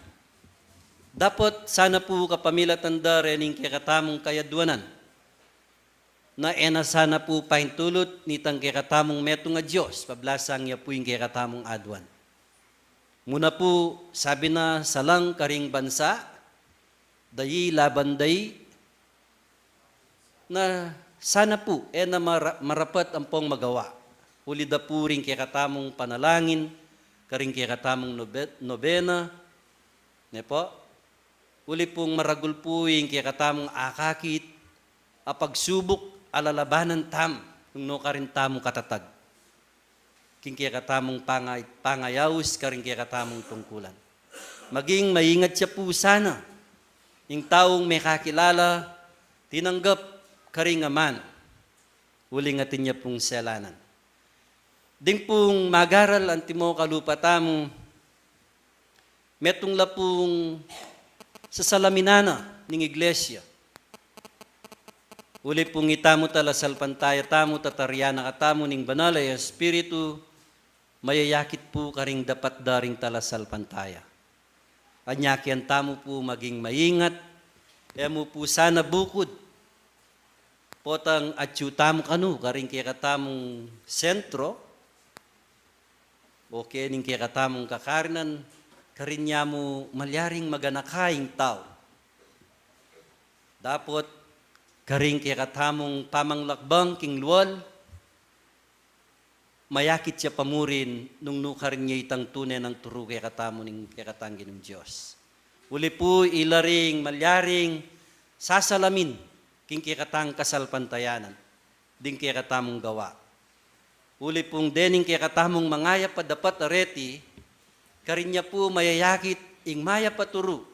Dapat sana po kapamilatan da rin ing kay katamong kayadwanan, na sana po pahintulot nitang kikatamong meto nga Diyos, pablasang niya po yung kikatamong adwan. Muna po, sabi na salang karing bansa, dayi laban dayi, na sana po, na marapat ang pong magawa. Uli da po rin kikatamong panalangin, karing kikatamong nobena, ne po, uli pong maragul po yung kikatamong akakit, apagsubok, alalabanan tam, nung no karin tamong katatag. King kaya katamong pangayawis, karin kaya katamong tungkulan. Maging maingat siya po sana, yung taong may kakilala, tinanggap karing aman, uling atin niya pong selanan. Ding pong magaral, antimo kalupa tamo, metong lapong sa salaminana ng iglesia, Uli pong itamo tala salpantaya tamo tataryana katamo ning banalay espiritu, mayayakit po karing dapat daring tala salpantaya. Anyakyan tamo po maging maingat, mo po sana bukod. Potang atyu tamo kanu, karing kaya katamong sentro, o kaya ning kaya katamong kakarinan, karin niya mo malyaring maganakaing tao. Dapat karing kaya katamong pamanglakbang king luwal, mayakit siya pamurin nung nukarin niya itang tunay ng turo kaya katamo ning kaya katangin ng Diyos. Uli po ilaring malyaring sasalamin king kaya katang kasalpantayanan, ding kaya katamong gawa. Uli pong dening kaya katamong mangaya pa dapat areti, karin niya po mayayakit ing maya paturo.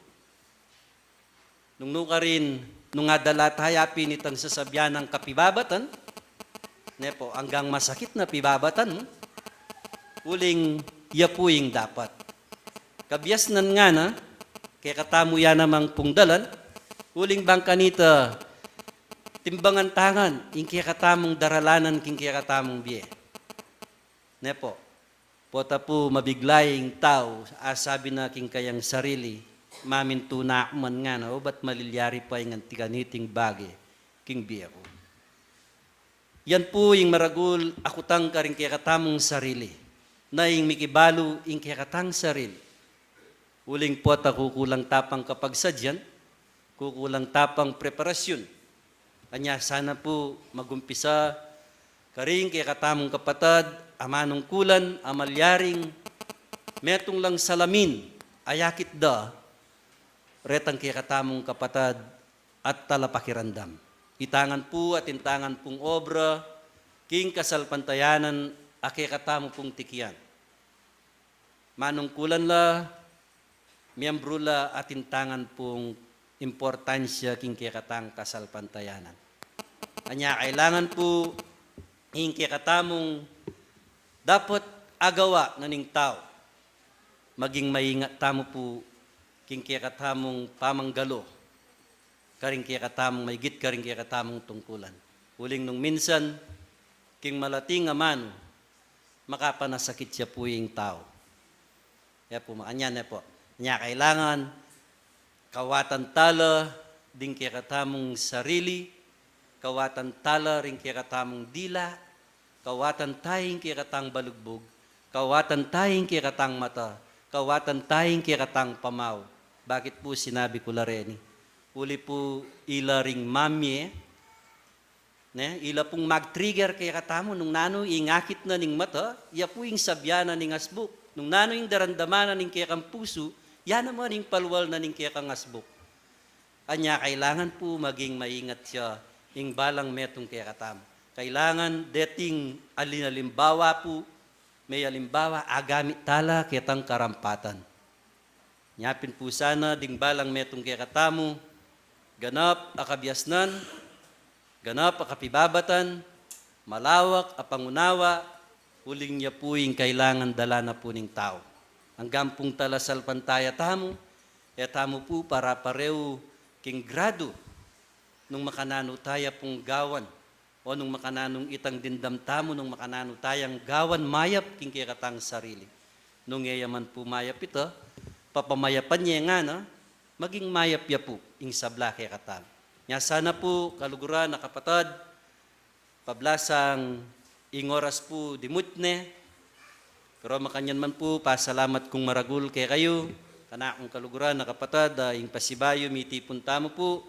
Nung nukarin, nung adalat hayapin itang sasabyan ng kapibabatan, nepo, hanggang masakit na pibabatan, uling yapuing dapat. Kabyas nan nga na, kaya katamu yan namang pungdalan, uling bangkanita, timbangan tangan, ing kaya katamong daralanan, king kaya katamong bie. Nepo, pota po mabiglaying tao, asabi na king kayang sarili, mamin tunak man nga na, o ba't malilyari pa yung antikaniting bagay, king bie ko. Yan po yung maragul, akutang karing kaya katamong sarili, na yung mikibalo yung kaya katang sarili. Uling pota kukulang tapang kapag sadyan, kukulang tapang preparasyon. Kanya sana po magumpisa, karing kaya katamong kapatad, amanong kulan, amalyaring, metong lang salamin, ayakit da, retang kaya katamong kapatad at talapakirandam. Itangan po at intangan pong obra, king kasalpantayanan, ake katamo pong tikiyan. Manong kulan la, miyembro la at intangan pong importansya king kaya katang kasalpantayanan. Kanya kailangan po, king kaya katamong dapat agawa na ning tao. Maging maingat tamo po, king kaya katamong pamanggalo, karing kaya katamong maigit, karing kaya katamong tungkulan. Uling nung minsan, king malating amano, makapanasakit siya po yung tao. Kaya po, makanya po. Kanya kailangan, kawatan tala, ding kaya katamong sarili, kawatan tala, ring kaya katamong dila, kawatan tayong kaya katang balugbog, kawatan tayong kaya katang mata, kawatan tayong kaya katang pamaw. Bakit po sinabi ko lareni? Uli po ila ring mamye, ila pong mag-trigger kaya katamo, nung nano ingakit na ning mata, iya po yung sabyana ning asbuk. Nung nano yung darandamana ning kaya kang puso, yan naman yung palwal na ning kaya kang asbuk. Anya, kailangan po maging maingat siya, ing balang metong kaya katamo. Kailangan dating alinalimbawa po, may alimbawa, agamit tala kitang karampatan. Nyapin po sana, ding balang metong kaya katamo, ganap akabyasnan, ganap akapibabatan, malawak apangunawa, huling niya po yung kailangan dala na po ng tao. Hanggang pong talasal pantaya tamo, tamo po para pareho king grado, nung makanano taya pong gawan, o nung makananong itang dindam tamo, nung makanano tayang gawan mayap king kaya katang sarili. Nung yayaman po mayap ito, papamayapan niya nga na, maging mayap ya po, ing sabla kaya katang. Nya sana po, kaluguran na kapatad, pablasang ing oras po dimutne, pero makanyan man po, pasalamat kong maragul kaya kayo, kanakong kaluguran na kapatad, ing pasibayo, mitipon tamo po,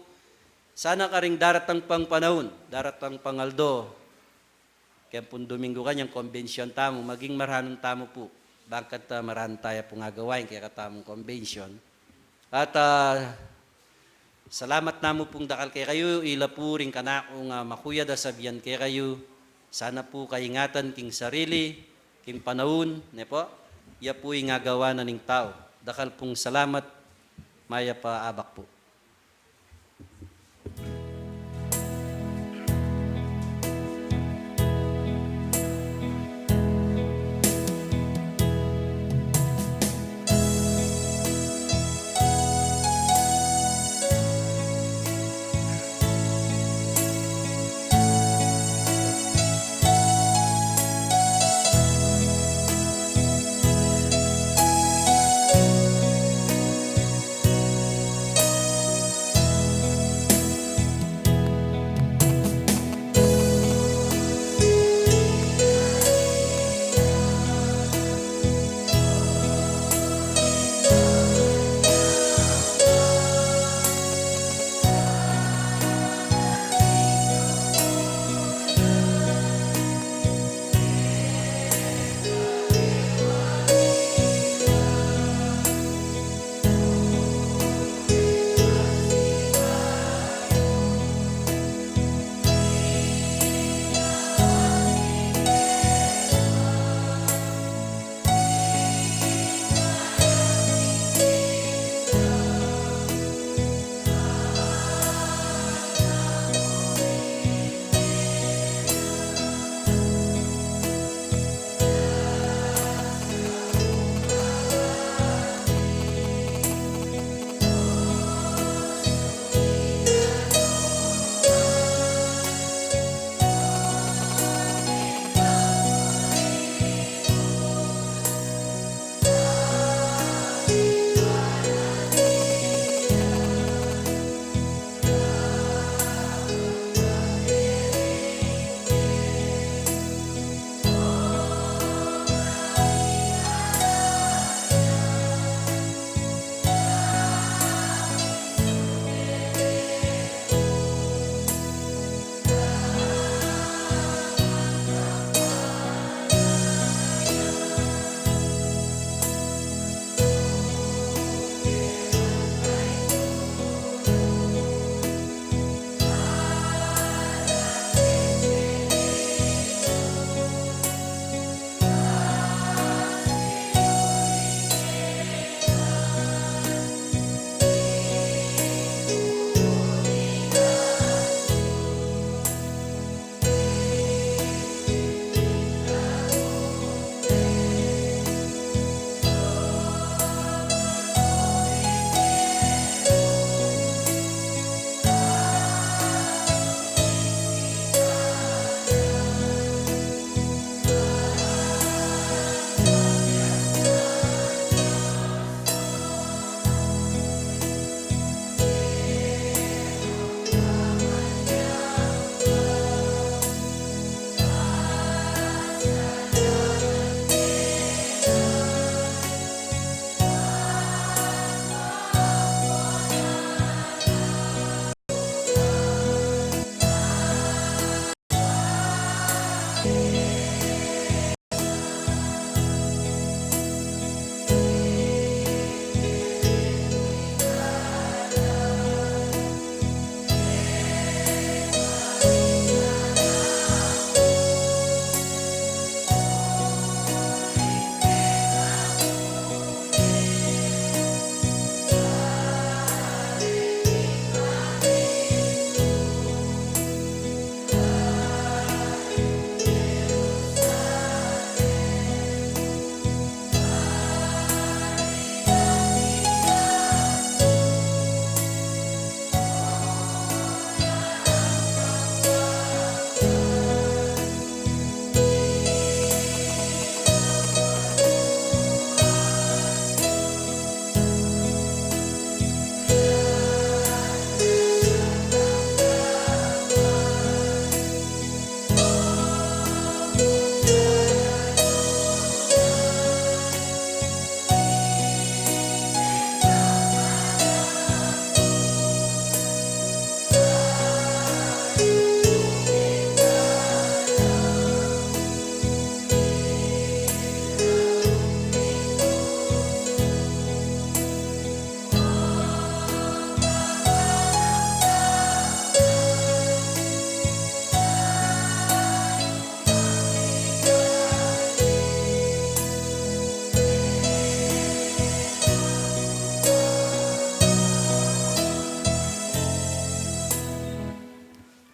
sana ka ring daratang pang panahon, daratang pangaldo, kaya pong Domingo kanyang konbensyon tamo, maging maranong tamo po, bangkat maran tayo pong agawain kaya katamong convention. At salamat namo pong dakal kay kayo, ila po rin kanakong makuya da sabihan kay kayo, sana po kaingatan king sarili, king panahon, ne po, iya po yung agawa na ning tao. Dakal pong salamat, maya pa abak po.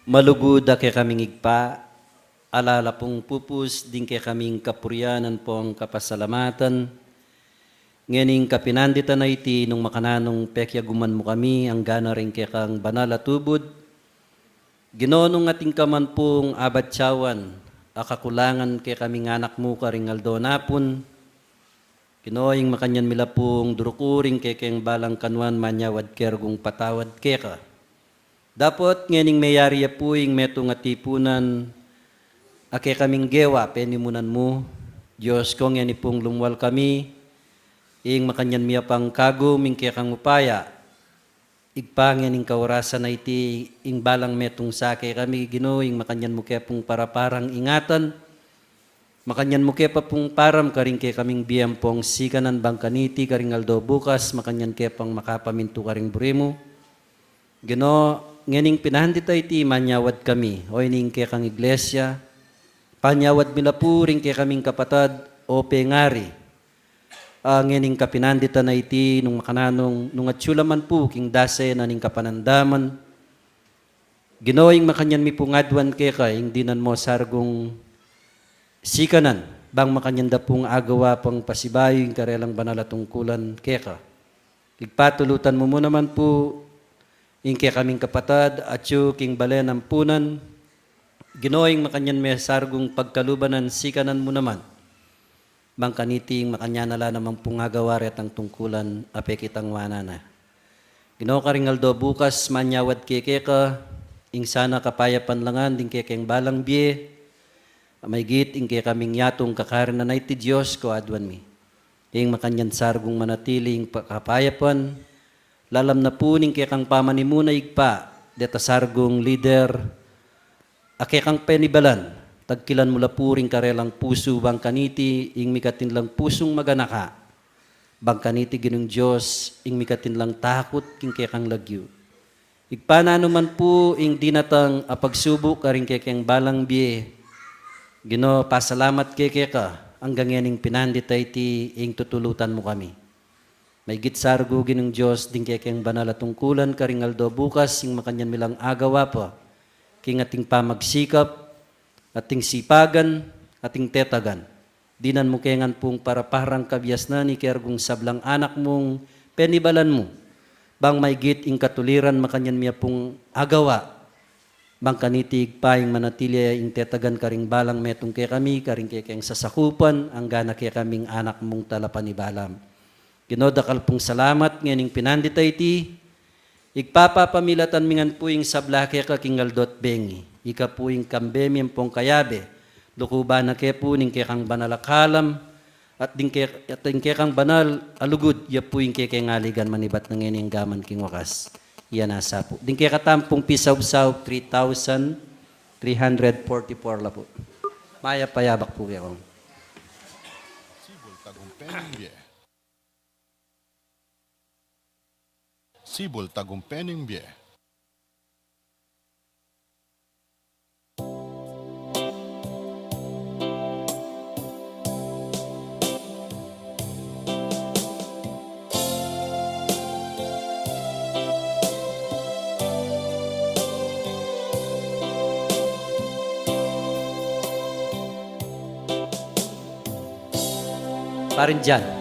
Malugod kay kaming igpa, alala pong pupus, din kay kaming kapuryanan pong kapasalamatan. Nganing kapinandita na iti nung makananong pekya guman mo kami, ang gana rin kay kang banal at tubod. Ginonong ating kaman pong abatsawan, akakulangan kay kaming anak mo karing aldo napon. Ginoing makanyan mila pong durukuring kay keng balang kanwan manyawad kergong patawad keka. Dapat nganing mayari po yung metong atipunan, ake kaming gewa, penimunan mo. Diyos ko ngayon pong lumwal kami, ing makanyan miya pang kago, mingkaya kang upaya. Igpangyan ing kaurasan na iti, ing balang metong sake kami, Ginoo, ing makanyan mo kaya pong para-parang ingatan, makanyan mo kaya pa pong param, karing kaya kaming biyam pong sikanan bangkaniti, karing aldo bukas, makanyan kaya pang makapaminto karing burimo. Ginoo, nganing pinahandita iti, manyawad kami, o ining kaya kang iglesia, panyawad mila po rin kaya kaming kapatad, o pengari, nganing kapinandita na iti, nung makananong, nung atsulaman po, king dase na ning kapanandaman, Ginooing makanyan mi pungadwan keka, ing dinan mo sargong sikanan, bang makanyan da pong agawa pang pasibayo, ing karelang banal at tungkulan keka. Igpatulutan mo naman po, ing kaya kaming kapatad, at yu king balen ampunan, Ginooing makanyan may sargong pagkalubanan, sikanan mo naman. Bang kaniting makanyanala namang pungagawari at ang tungkulan, apekitang wanana. Ginoo karing aldo bukas, manyawad kekeka, ing sana kapayapan langan, ding kekeng balang bie, may git, ing kaya kaming yatong kakarin na iti Diyos ko adwan mi. Ing makanyan sargong manatiling kapayapan, lalam na po ning kaya kang pamanimuna igpa, deta sargong leader, ake kang penibalan, tagkilan mula puring karelang puso, bang kaniti, ing mikatin lang pusong maganaka, bang kaniti ginong Diyos, ing mikatin lang takot, king kaya kang lagyo. Igpana naman po, ing dinatang apagsubok, karing kaya kang balang bie, Ginoo, pasalamat kaya ka, hanggang yaning pinandita iti, ing tutulutan mo kami. May gitsargo ginong Diyos, ding kaya kang banal at tungkulan, karing aldo bukas, ing makanyan milang agawa pa, king ating pamagsikap, ating sipagan, ating tetagan. Dinan mo kengan pong para parang kabyas na ni kergong sablang anak mong penibalan mo. Bang may git ing katuliran makanyan miya pong agawa. Bang kanitig paing manatilia ing tetagan karing balang metong kaya kami, karing kaya kayang sasakupan, ang gana kaya kaming anak mong talapan ni balam. Ginodakal pong salamat, nganing pinandita iti, igpapapamilatan mingan po yung sabla kaya kakingaldot bengi. Ika po yung kambemi pong kayabe. Lukuba na kaya po ning kaya kang banalakalam. At din kaya kang banal alugod. Ya po yung kaya ngaligan manibat ng ngayon gaman king wakas. Yan nasa po. Din kaya katampong pisaw-saw 3,344 la po. Maya payabak po kaya kong. Sibul Tagumpe Ning Bie. Sibul Tagumpe Ning Bie. Parin dyan.